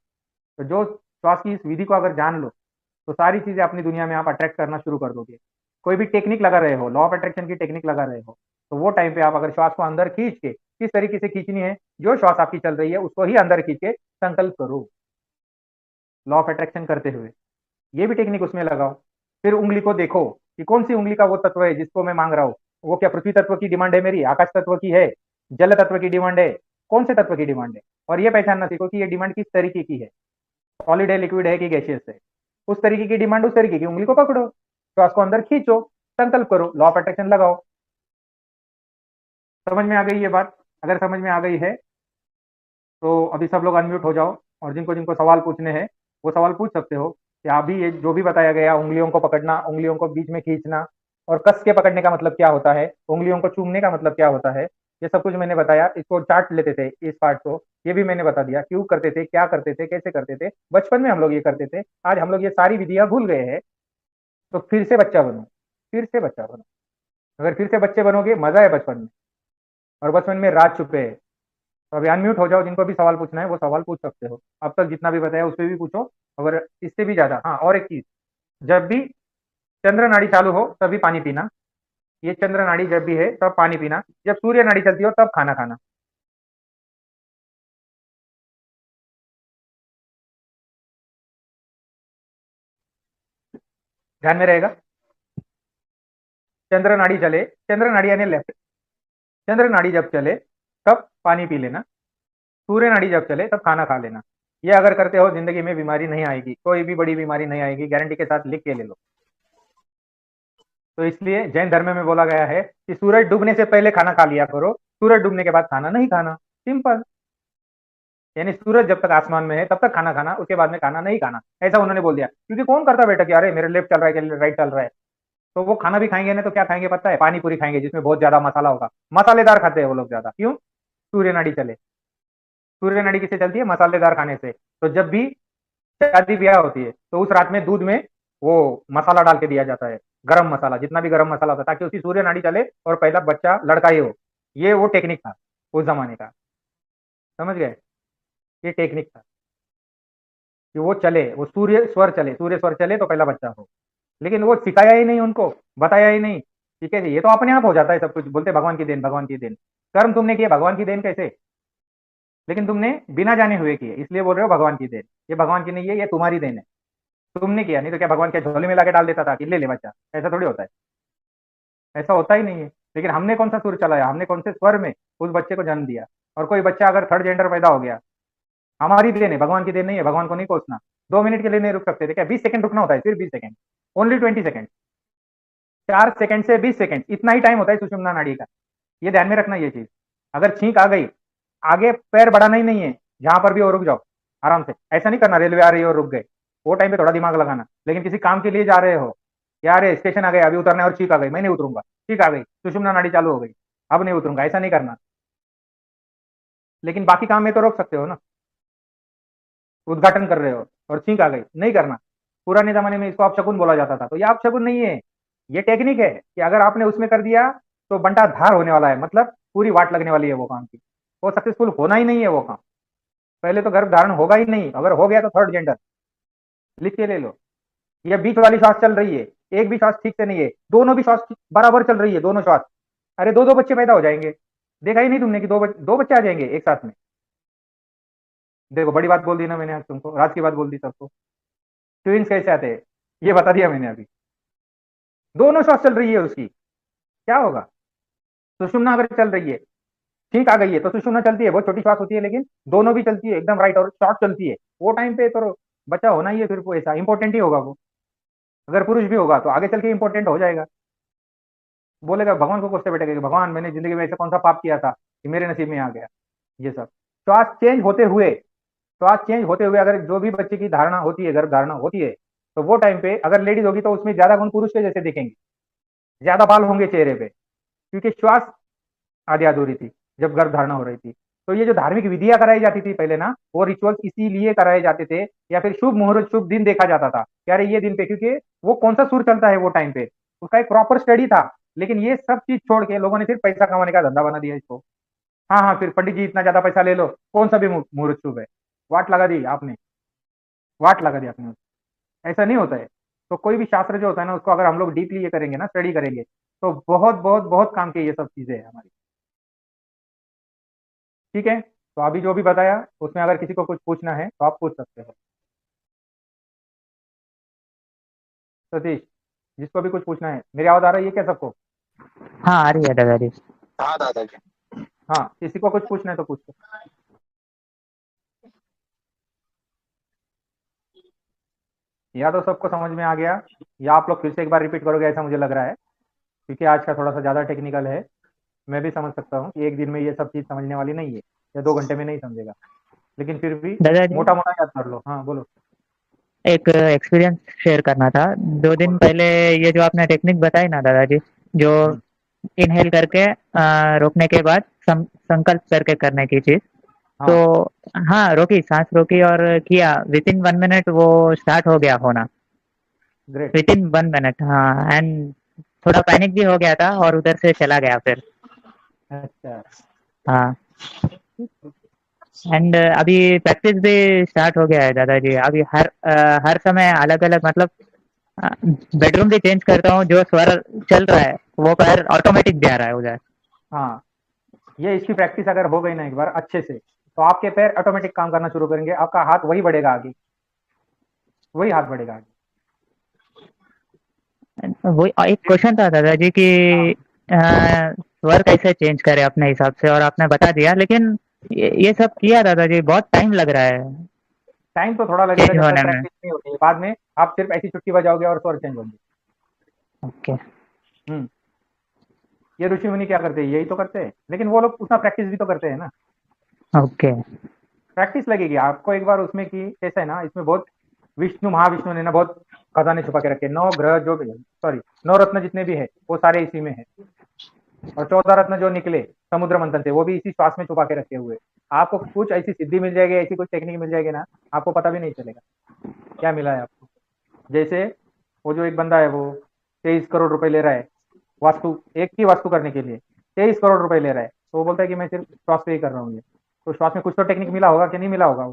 तो जो श्वास की इस विधि को अगर जान लो, तो सारी चीजें अपनी दुनिया में आप अट्रैक्ट करना शुरू कर दोगे। कोई भी टेक्निक लगा रहे हो, लॉ ऑफ अट्रैक्शन की टेक्निक लगा रहे हो, तो वो टाइम पे आप अगर श्वास को अंदर खींच के, किस तरीके से खींचनी है, जो श्वास आपकी चल रही है उसको ही अंदर खींच के संकल्प करो, लॉ ऑफ अट्रैक्शन करते हुए। ये भी टेक्निक उसमें लगाओ। फिर उंगली को देखो कि कौन सी उंगली का वो तत्व है जिसको मैं मांग रहा हूँ। वो क्या पृथ्वी तत्व की डिमांड है, मेरी आकाश तत्व की है, जल तत्व की डिमांड है, कौन से तत्व की डिमांड है। और ये पहचानना सीखो कि ये डिमांड किस तरीके की है, सॉलिड है, लिक्विड है कि गैसियस है। उस तरीके की डिमांड, उस तरीके की उंगली को पकड़ो, श्वास को अंदर खींचो, संकल्प करो, लॉ ऑफ अट्रैक्शन लगाओ। समझ में आ गई ये बात? अगर समझ में आ गई है तो अभी सब लोग अनम्यूट हो जाओ, और जिनको जिनको सवाल पूछने हैं वो सवाल पूछ सकते हो कि अभी ये जो भी बताया गया, उंगलियों को पकड़ना, उंगलियों को बीच में खींचना, और कस के पकड़ने का मतलब क्या होता है, उंगलियों को चूमने का मतलब क्या होता है, ये सब कुछ मैंने बताया। इसको चार्ट लेते थे इस पार्ट को, ये भी मैंने बता दिया क्यों करते थे, क्या करते थे, कैसे करते थे, बचपन में हम लोग ये करते थे। आज हम लोग ये सारी विधियां भूल गए हैं, तो फिर से बच्चा बनो, फिर से बच्चा बनो। अगर फिर से बच्चे बनोगे, मजा है बचपन में, और बचपन में राज छुपे है। तो अभी अनम्यूट हो जाओ, जिनको भी सवाल पूछना है वो सवाल पूछ सकते हो। अब तक जितना भी बताया उस पर भी पूछो, अगर इससे भी ज्यादा। हाँ, और एक चीज, जब भी चंद्र नाड़ी चालू हो तभी पानी पीना। ये चंद्र नाड़ी जब भी है तब पानी पीना, जब सूर्य नाड़ी चलती हो तब खाना खाना। ध्यान में रहेगा। चंद्र नाड़ी चले, चंद्र नाड़ी यानी लेफ्ट, चंद्र नाड़ी जब चले तब पानी पी लेना, सूर्य नाड़ी जब चले तब खाना खा लेना। ये अगर करते हो जिंदगी में बीमारी नहीं आएगी, कोई भी बड़ी बीमारी नहीं आएगी, गारंटी के साथ लिख के ले लो। तो इसलिए जैन धर्म में बोला गया है कि सूरज डूबने से पहले खाना खा लिया करो, सूरज डूबने के बाद खाना नहीं खाना। सिंपल। यानी सूरज जब तक आसमान में है तब तक खाना खाना, उसके बाद में खाना नहीं खाना, ऐसा उन्होंने बोल दिया। क्योंकि कौन करता बेटा कि अरे मेरे लेफ्ट चल रहा है कि राइट चल रहा है। तो वो खाना भी खाएंगे ना, तो क्या खाएंगे पता है? पानी पूरी खाएंगे जिसमें बहुत ज्यादा मसाला होगा। मसालेदार खाते हैं वो लोग ज्यादा, क्यों? सूर्य नाड़ी चले। सूर्य नाड़ी किससे चलती है? मसालेदार खाने से। तो जब भी शादी ब्याह होती है तो उस रात में दूध में वो मसाला डाल के दिया जाता है, गरम मसाला, जितना भी गरम मसाला होता है, ताकि उसकी सूर्य नाड़ी चले और पहला बच्चा लड़का ही हो। ये वो टेक्निक था उस जमाने का। समझ गए? ये टेक्निक था कि वो चले, वो सूर्य स्वर चले, सूर्य स्वर चले तो पहला बच्चा हो। लेकिन वो सिखाया ही नहीं उनको, बताया ही नहीं। ठीक है, ये तो अपने आप हो जाता है सब कुछ। बोलते भगवान की देन, भगवान की देन। कर्म तुमने किए, भगवान की देन कैसे? लेकिन तुमने बिना जाने हुए किए, इसलिए बोल रहे हो भगवान की देन। ये भगवान की नहीं है, ये तुम्हारी देन है। तुमने किया, नहीं तो क्या भगवान क्या झोले में लाके डाल देता था कि ले ले बच्चा? ऐसा थोड़ी होता है, ऐसा होता ही नहीं है। लेकिन हमने कौन सा सुर चलाया, हमने कौन से स्वर में उस बच्चे को जन्म दिया। और कोई बच्चा अगर थर्ड जेंडर पैदा हो गया, हमारी देन है, भगवान की देन नहीं है। भगवान को नहीं कोसना। 2 मिनट के लिए नहीं रुक सकते थे क्या? 20 सेकंड रुकना होता है, सिर्फ 20 सेकंड, ओनली 20 सेकंड। 4 सेकंड से 20 सेकंड, इतना ही टाइम होता है सुषुम्ना नाड़ी का। ये ध्यान में रखना ये चीज। अगर छींक आ गई, आगे पैर बढ़ाना ही नहीं है, जहां पर भी और रुक जाओ आराम से। ऐसा नहीं करना रेलवे आ रही है और रुक गए, वो टाइम पे थोड़ा दिमाग लगाना। लेकिन किसी काम के लिए जा रहे हो, यार ये स्टेशन आ गया, अभी उतरना है, और छींक आ गई, मैं नहीं उतरूंगा, छींक आ गई, सुषुम्ना नाड़ी चालू हो गई, अब नहीं उतरूंगा, ऐसा नहीं करना। लेकिन बाकी काम में तो रोक सकते हो ना। उद्घाटन कर रहे हो और छींक आ गई, नहीं करना। पुराने जमाने में इसको अपशकुन बोला जाता था। तो ये अपशकुन नहीं है, ये टेक्निक है कि अगर आपने उसमें कर दिया तो बंटा धार होने वाला है, मतलब पूरी वाट लगने वाली है वो काम की। वो सक्सेसफुल होना ही नहीं है वो काम। पहले तो गर्भ धारण होगा ही नहीं, अगर हो गया तो थर्ड जेंडर। लिख के ले लो। ये बीच वाली श्वास चल रही है, एक भी श्वास ठीक से नहीं है, दोनों भी श्वास बराबर चल रही है, दोनों श्वास। अरे दो दो बच्चे पैदा हो जाएंगे। देखा ही नहीं तुमने कि दो बच्चे आ जाएंगे एक साथ में? देखो, बड़ी बात बोल दी ना मैंने आज तुमको, राज की बात बोल दी सबको। ट्विंस कैसे आते हैं ये बता दिया मैंने अभी। दोनों श्वास चल रही है उसकी, क्या होगा? सुषुम्ना अगर चल रही है, ठीक आ गई है, तो सुषुम्ना चलती है, बहुत छोटी श्वास होती है, लेकिन दोनों भी चलती है एकदम राइट, और शॉर्ट चलती है। वो टाइम पे तो बच्चा होना ही है, फिर वो ऐसा इंपॉर्टेंट ही होगा वो। अगर पुरुष भी होगा तो आगे चल के इंपॉर्टेंट हो जाएगा। बोलेगा भगवान को कोसते बैठेगा कि भगवान मैंने जिंदगी में ऐसा कौन सा पाप किया था कि मेरे नसीब में आ गया ये सब। श्वास चेंज होते हुए, श्वास चेंज होते हुए अगर जो भी बच्चे की धारणा होती है, गर्भ धारणा होती है, तो वो टाइम पे अगर लेडीज होगी तो उसमें ज्यादा गुण पुरुष के जैसे दिखेंगे, ज्यादा बाल होंगे चेहरे पे, क्योंकि श्वास आधी अधूरी थी जब गर्भ धारणा हो रही थी। तो ये जो धार्मिक विधियां कराई जाती थी पहले ना, वो रिचुअल्स इसीलिए कराए जाते थे, या फिर शुभ मुहूर्त, शुभ दिन देखा जाता था कि अरे ये दिन पे, क्योंकि वो कौन सा सुर चलता है वो टाइम पे, उसका एक प्रॉपर स्टडी था। लेकिन ये सब चीज छोड़ के लोगों ने सिर्फ पैसा कमाने का धंधा बना दिया इसको। हाँ हाँ, फिर पंडित जी इतना ज्यादा पैसा ले लो, कौन सा भी मुहूर्त शुभ है, वाट लगा दी आपने, वाट लगा दी आपने। ऐसा नहीं होता है। तो कोई भी शास्त्र जो होता है ना, उसको अगर हम लोग डीपली ये करेंगे ना, स्टडी करेंगे, तो बहुत बहुत बहुत काम की ये सब चीजें है हमारी। ठीक है, तो अभी जो भी बताया उसमें अगर किसी को कुछ पूछना है तो आप पूछ सकते हो। सतीश, जिसको भी कुछ पूछना है, मेरी आवाज आ रही है क्या सबको? हाँ आ रही है दादाजी। हाँ दादाजी। हाँ, किसी को कुछ पूछना है तो पूछो। या तो सबको समझ में आ गया, या आप लोग फिर से एक बार रिपीट करोगे ऐसा मुझे लग रहा है, क्योंकि आज का थोड़ा सा ज्यादा टेक्निकल है। मैं भी समझ सकता हूँ कि एक दिन में ये सब चीज समझने वाली नहीं है, या 2 घंटे में नहीं समझेगा, लेकिन फिर भी दादाजी, मोटा मोटा याद कर लो। हाँ बोलो। एक एक्सपीरियंस शेयर करना था। 2 दिन बोलो। पहले ये जो आपने टेक्निक बताई ना दादाजी, जो हम्म। इनहेल करके रोकने के बाद संकल्प करके करने की चीज, तो हाँ। हाँ रोकी, सांस रोकी और किया, विद इन 1 मिनट वो स्टार्ट हो गया होना। ग्रेट। विद इन 1 मिनट, हाँ। एंड थोड़ा पैनिक भी हो गया था और उधर से चला गया फिर। अच्छा। हाँ। एंड अभी प्रैक्टिस भी स्टार्ट हो गया है दादाजी। अभी हर समय अलग अलग, मतलब बेडरूम भी चेंज करता हूँ, जो स्वर चल रहा है वो पैर ऑटोमेटिक जा रहा है उधर। हाँ, ये इसकी प्रैक्टिस अगर हो गई ना एक बार अच्छे से, तो आपके पैर ऑटोमेटिक काम करना शुरू करेंगे, आपका हाथ वही बढ़ेगा आगे, वही हाथ बढ़ेगा आगे। वो एक क्वेश्चन था दादाजी कि हाँ। स्वर कैसे चेंज करें अपने हिसाब से, और आपने बता दिया, लेकिन ये सब किया दादाजी, बहुत टाइम लग रहा है टाइम तो थोड़ा लगेगा चेंज जब तक होने में। प्रैक्टिस नहीं होती है, बाद में आप सिर्फ ऐसी चुटकी बजाओगे और स्वर चेंज होंगे। ओके। हम्म। ये ऋषि मुनि क्या करते हैं, यही तो करते हैं, लेकिन वो लोग उतना प्रैक्टिस भी तो करते हैं ना। ओके। प्रैक्टिस लगेगी आपको एक बार उसमें कि कैसा है ना, इसमें बहुत विष्णु महाविष्णु ने ना बहुत खजाने छुपा के रखे हैं। 9 ग्रह जो भी, सॉरी, 9 रत्न जितने भी है वो सारे इसी में है, और 14 रत्न जो निकले समुद्र मंथन से वो भी इसी श्वास में छुपा के रखे हुए। आपको कुछ ऐसी सिद्धि मिल जाएगी, ऐसी कुछ टेक्निक मिल जाएगी ना, आपको पता भी नहीं चलेगा क्या मिला है आपको। जैसे वो जो एक बंदा है वो 23 करोड़ रुपए ले रहा है वास्तु, एक ही वास्तु करने के लिए 23 करोड़ रुपए ले रहा है, तो वो बोलता है कि मैं सिर्फ श्वास पे ही कर रहा हूँ ये। तो श्वास में कुछ तो टेक्निक मिला होगा कि नहीं मिला होगा,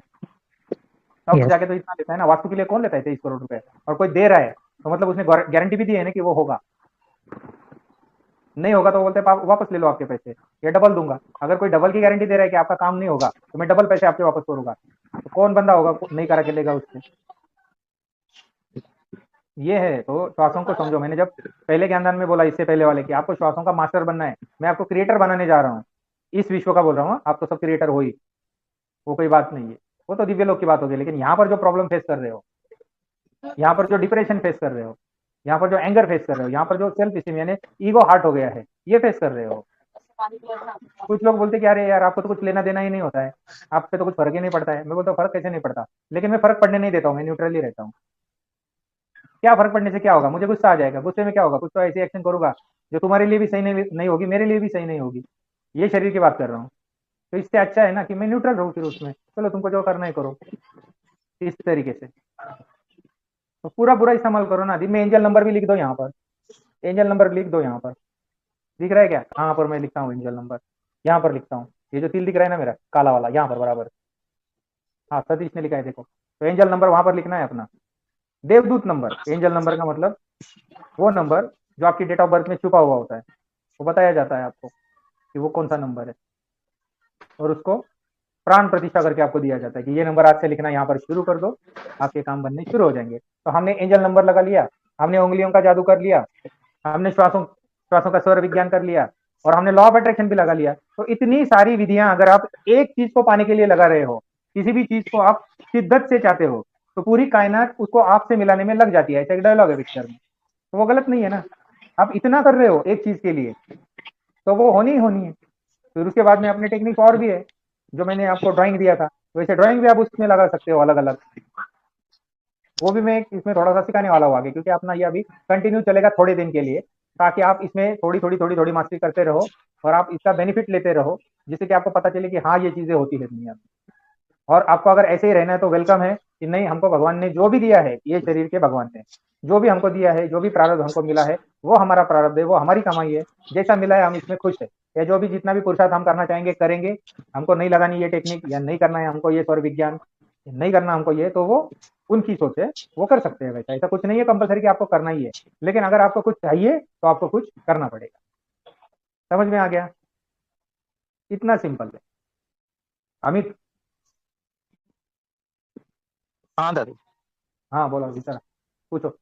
तब यस। जाके तो इतना लेता है ना। वास्तु के लिए कौन लेता है 23 करोड़ रुपए, और कोई दे रहा है तो मतलब उसने गारंटी भी दी है ना कि वो होगा। नहीं होगा तो वो बोलते हैं वापस ले लो आपके पैसे, या डबल दूंगा। अगर कोई डबल की गारंटी दे रहा है कि आपका काम नहीं होगा तो मैं डबल पैसे आपके वापस करूंगा, तो कौन बंदा होगा नहीं करा के लेगा उससे। ये है, तो श्वासों को समझो। मैंने जब पहले ज्ञानदान में बोला इससे पहले वाले कि आपको श्वासों का मास्टर बनना है, मैं आपको क्रिएटर बनाने जा रहा हूँ, इस विश्व का बोल रहा हूँ। आप तो सब क्रिएटर हो ही, वो कोई बात नहीं है, वो तो दिव्य लोक की बात होगी। लेकिन यहाँ पर जो प्रॉब्लम फेस कर रहे हो, यहाँ पर जो डिप्रेशन फेस कर रहे हो, यहाँ पर जो एंगर फेस कर रहे हो, यहाँ पर जो सेल्फ स्टीम यानी ईगो हार्ट हो गया है, ये फेस कर रहे हो। कुछ लोग बोलते कि अरे यार आपको तो कुछ लेना देना ही नहीं होता है, आप पे तो कुछ फर्क ही नहीं पड़ता है। मैं बोलता हूँ फर्क कैसे नहीं पड़ता, लेकिन मैं फर्क पड़ने नहीं देता हूँ, मैं न्यूट्रली रहता हूँ। क्या फर्क पड़ने से क्या होगा, मुझे गुस्सा आ जाएगा, गुस्से में क्या होगा, कुछ तो ऐसी एक्शन करूंगा जो तुम्हारे लिए भी सही नहीं होगी, मेरे लिए भी सही नहीं होगी। ये शरीर की बात कर रहा हूँ। तो इससे अच्छा है ना कि मैं न्यूट्रल रहूँ, फिर उसमें चलो तुमको जो करना है करो, इस तरीके से। तो पूरा पूरा इस्तेमाल करो ना। दिन में एंजल नंबर भी लिख दो यहाँ पर, एंजल नंबर लिख दो यहाँ पर। दिख रहा है क्या, कहाँ पर मैं लिखता हूँ एंजल नंबर, यहाँ पर लिखता हूँ। ये जो तिल दिख रहा है ना मेरा काला वाला, यहाँ पर बराबर। हाँ, सतीश ने लिखा है देखो। तो एंजल नंबर वहां पर लिखना है अपना। देवदूत नंबर, एंजल नंबर का मतलब वो नंबर जो आपकी डेट ऑफ बर्थ में छुपा हुआ होता है, वो बताया जाता है आपको कि वो कौन सा नंबर है, और उसको प्राण प्रतिष्ठा करके आपको दिया जाता है कि ये नंबर आज से लिखना, यहाँ पर शुरू कर दो, आपके काम बनने शुरू हो जाएंगे। तो हमने एंजल नंबर लगा लिया, हमने उंगलियों का जादू कर लिया, हमने श्वासों श्वासों का स्वर विज्ञान कर लिया, और हमने लॉ ऑफ अट्रैक्शन भी लगा लिया। तो इतनी सारी विधियां अगर आप एक चीज को पाने के लिए लगा रहे हो, किसी भी चीज को आप शिद्दत से चाहते हो, तो पूरी कायनात उसको आपसे मिलाने में लग जाती है। ऐसा एक डायलॉग है पिक्चर में, तो वो गलत नहीं है ना। आप इतना कर रहे हो एक चीज के लिए, तो वो होनी ही होनी है। फिर उसके बाद में अपने टेक्निक और भी है, जो मैंने आपको ड्राइंग दिया था, वैसे ड्राइंग भी आप उसमें लगा सकते हो अलग अलग। वो भी मैं इसमें थोड़ा सा सिखाने वाला हूँ आगे, क्योंकि अपना ये अभी कंटिन्यू चलेगा थोड़े दिन के लिए, ताकि आप इसमें थोड़ी थोड़ी थोड़ी थोड़ी मास्टरी करते रहो, और आप इसका बेनिफिट लेते रहो, जिससे कि आपको पता चले कि हाँ ये चीजें होती है दुनिया में। और आपको अगर ऐसे ही रहना है तो वेलकम है, कि नहीं हमको भगवान ने जो भी दिया है, ये शरीर के भगवान ने जो भी हमको दिया है, जो भी प्रारब्ध हमको मिला है, वो हमारा प्रारब्ध है, वो हमारी कमाई है। जैसा मिला है हम इसमें खुश है, या जो भी जितना भी पुरुषार्थ हम करना चाहेंगे करेंगे। हमको नहीं लगानी ये टेक्निक, या नहीं करना है हमको ये स्वर विज्ञान, नहीं करना हमको ये, तो वो उनकी सोच है, वो कर सकते हैं। वैसा ऐसा कुछ नहीं है कंपलसरी कि आपको करना ही है, लेकिन अगर आपको कुछ चाहिए तो आपको कुछ करना पड़ेगा। समझ में आ गया, इतना सिंपल है। अमित। हा दादा. हाँ बोलो विचारा, पूछो।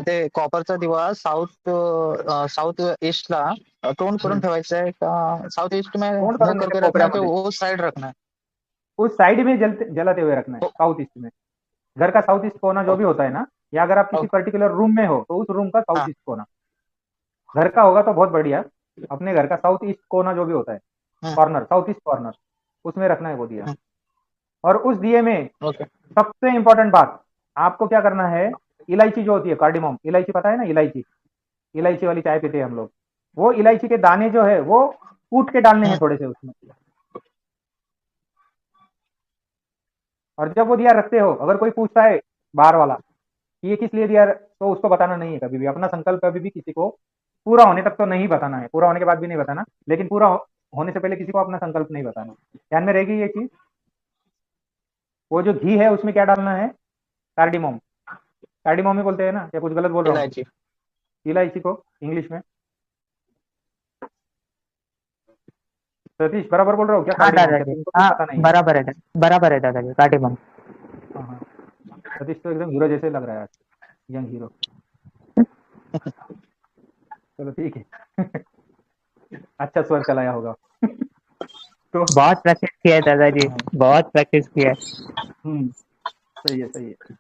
ते कॉपरचा दिवा साऊथ ईस्टला तोंड करून ठेवायचं आहे का साऊथ ईस्ट में तोंड मुंह करून करके म्हणजे रखना है कि कोपऱ्यामध्ये, वो साइड रखना है. उस साइड में जलाते हुए रखना है, ओ- साउथ ईस्ट में। घर का साउथ ईस्ट कोना जो भी ओके. होता है ना, या अगर आप किसी ओके. पर्टिकुलर रूम में हो तो उस रूम का साउथ हाँ. ईस्ट कोना। घर का होगा तो बहुत बढ़िया, अपने घर का साउथ ईस्ट कोना जो भी होता है, हाँ। कॉर्नर, साउथ ईस्ट कॉर्नर, उसमें रखना है वो दिया। हाँ। और उस दिए में ओके। सबसे इंपॉर्टेंट बात, आपको क्या करना है, इलायची जो होती है, कार्डिमम इलायची, पता है ना, इलायची, इलायची वाली चाय पीते हैं हम लोग, वो इलायची के दाने जो है वो कूट के डालने हैं हाँ। थोड़े से उसमें। और जब वो दिया रखते हो, अगर कोई पूछता है बाहर वाला कि ये किस लिए दिया, तो उसको बताना नहीं है कभी भी। अपना संकल्प कभी भी किसी को पूरा होने तक तो नहीं बताना है, पूरा होने के बाद भी नहीं बताना, लेकिन पूरा होने से पहले किसी को अपना संकल्प नहीं बताना। ध्यान में रहेगी ये चीज। वो जो घी है उसमें क्या डालना है, कार्डिमोम, कार्डिमोम ही बोलते हैं ना, क्या कुछ गलत बोल रहा हूँ? इलायची। इलायची को इंग्लिश में सतीश बराबर बोल रहा हूँ क्या, हाँ कार्डिमोम, क्या दादाजी, तुमको कुछ हाँ पता नहीं है? बराबर है दादाजी, कार्डिमम। हाँ हाँ, सतीश तो एकदम हीरो जैसे लग रहा है आज, यंग हीरो। चलो ठीक है। अच्छा स्वर चलाया होगा। तो बहुत प्रैक्टिस किया है दादाजी, हाँ, बहुत प्रैक्टिस किया है। सही है सही है।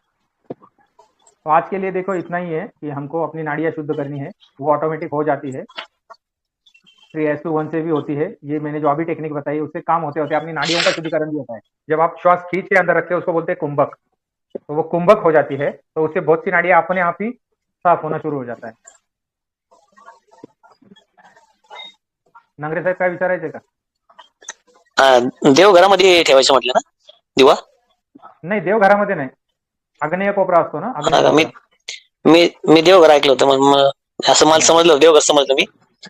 तो आज के लिए देखो इतना ही है कि हमको अपनी नाड़ियाँ शुद्ध करनी है, वो ऑटोमेटिक हो जाती है, 3:1 से भी होती है। ये मैंने जो अभी टेक्निक बताई उससे काम होते होते अपनी नाड़ियों का शुद्धिकरण भी होता है। जब आप श्वास खींच के अंदर रखते हैं उसको बोलते हैं कुंभक, तो वो कुंभक हो जाती है, तो उससे बहुत सी नाड़ियां अपने आप ही साफ होना शुरू हो जाता है। नांगरे साहेब काय विचारायचंय का? देवघरामध्ये ठेवायचं म्हटलं ना दिवा? नाही, देवघरामध्ये नाही, आग्नेय कोपरा असतो ना, आग्नेय हा का? मी कोपरा. मी मी देवघर ऐकलं होतं, मग असं मला नाही समजलं, देवघर समजलं मी.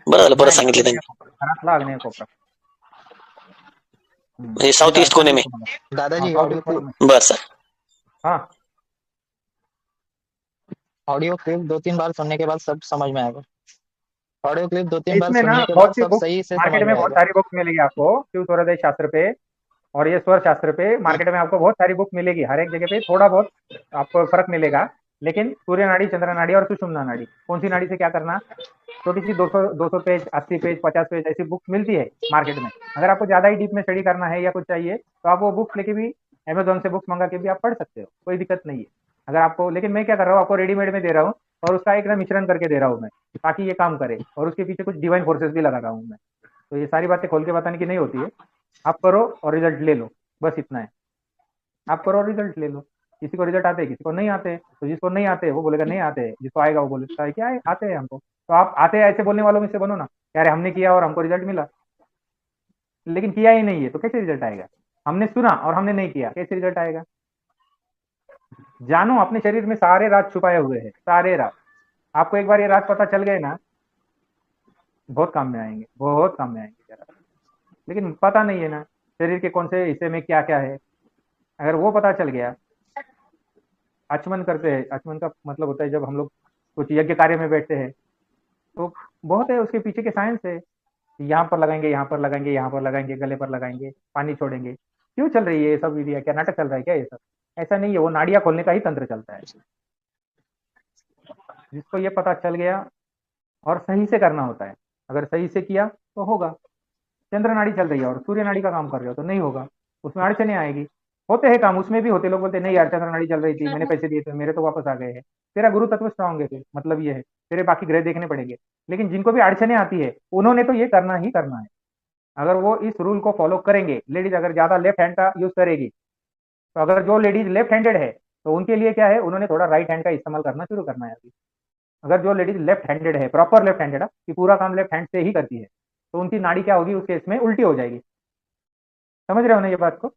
बरं झालं परत नाही, सांगितलं आग्नेय त्यांनी. कोपरा, घरातला आग्नेय कोपरा. म्हणजे नाही साऊथ तर ईस्ट अडचण कोणे येईल में? तुम्हाला. हाँ, दादाजी साउथ ईस्ट कॉर्नर में. बर सर. हाँ, ऑडियो क्लिप 2-3 बार सुनने के बाद सब समझ में आएगा। ऑडियो क्लिप 2-3 बार इसमें ना सुनने के बहुत बाद सी सब बुक्स, सही से समझ मार्केट में में बहुत आएगा। सारी बुक्स मिलेगी आपको शिव सूर्योदय शास्त्र पे, और ये स्वर शास्त्र पे हाँ। मार्केट में आपको बहुत सारी बुक मिलेगी, हर एक जगह पे थोड़ा बहुत आपको फर्क मिलेगा। लेकिन सूर्य नाड़ी, चंद्र नाड़ी और सुषुम्ना नाड़ी, कौन सी नाड़ी से क्या करना, छोटी सी 200 पेज, 80 पेज, 50 पेज ऐसी बुक्स मिलती है मार्केट में। अगर आपको ज्यादा ही डीप में स्टडी करना है या कुछ चाहिए तो आप वो बुक्स लेके भी, अमेजोन से बुक्स मंगा के भी आप पढ़ सकते हो, कोई दिक्कत नहीं है। अगर आपको, लेकिन मैं क्या कर रहा हूँ, आपको रेडीमेड में दे रहा हूँ और उसका एक ना मिश्रण करके दे रहा हूँ मैं, ताकि ये काम करे, और उसके पीछे कुछ डिवाइन फोर्सेस भी लगा रहा हूँ मैं। तो ये सारी बातें खोल के बताने की नहीं होती है, आप करो और रिजल्ट ले लो, बस इतना है। आप करो और रिजल्ट ले लो। किसी को रिजल्ट आते हैं, किसी को नहीं आते, तो जिसको नहीं आते वो बोलेगा नहीं आते, जिसको आएगा वो बोलेगा है क्या आते हैं हमको। तो आप आते हैं ऐसे बोलने वालों में से बनो ना, यार हमने किया और हमको रिजल्ट मिला, लेकिन किया ही नहीं है तो कैसे रिजल्ट आएगा? हमने सुना और हमने नहीं किया, कैसे रिजल्ट आएगा? जानो अपने शरीर में सारे राज छुपाए हुए हैं, सारे राज। आपको एक बार ये राज पता चल गए ना, बहुत काम में आएंगे, बहुत काम में आएंगे जरा। लेकिन पता नहीं है ना शरीर के कौन से हिस्से में क्या क्या है, अगर वो पता चल गया। आचमन करते हैं, आचमन का मतलब होता है जब हम लोग कुछ यज्ञ कार्य में बैठते हैं, तो बहुत है उसके पीछे के साइंस है, यहाँ पर लगाएंगे, यहाँ पर लगाएंगे, यहाँ पर लगाएंगे, गले पर लगाएंगे, पानी छोड़ेंगे। क्यों चल रही है ये सब विधियां, क्या नाटक चल रहा है क्या ये सब? ऐसा नहीं है, वो नाड़ियां खोलने का ही तंत्र चलता है। जिसको ये पता चल गया, और सही से करना होता है, अगर सही से किया तो होगा। चंद्र नाड़ी चल रही है और सूर्य नाड़ी का काम कर रहे हो तो नहीं होगा, उसमें अड़चने आएगी। होते हैं काम, उसमें भी होते, लोग बोलते हैं नहीं यार चंद्र नाड़ी चल रही थी, मैंने पैसे दिए थे, मेरे तो वापस आ गए हैं। तेरा गुरु तत्व स्ट्रांग है, फिर मतलब ये है तेरे बाकी ग्रह देखने पड़ेंगे। लेकिन जिनको भी अड़चने आती है उन्होंने तो ये करना ही करना है। अगर वो इस रूल को फॉलो करेंगे, लेडीज अगर ज्यादा लेफ्ट हैंड का यूज करेगी, तो अगर जो लेडीज लेफ्ट हैंडेड है तो उनके लिए क्या है, उन्होंने थोड़ा राइट हैंड का इस्तेमाल करना शुरू करना है अभी। अगर जो लेडीज लेफ्ट हैंडेड है, प्रॉपर लेफ्ट हैंडेड है कि पूरा काम लेफ्ट हैंड से ही करती है, तो उनकी नाड़ी क्या होगी उस केस में, उल्टी हो जाएगी। समझ रहे हो ना ये बात को?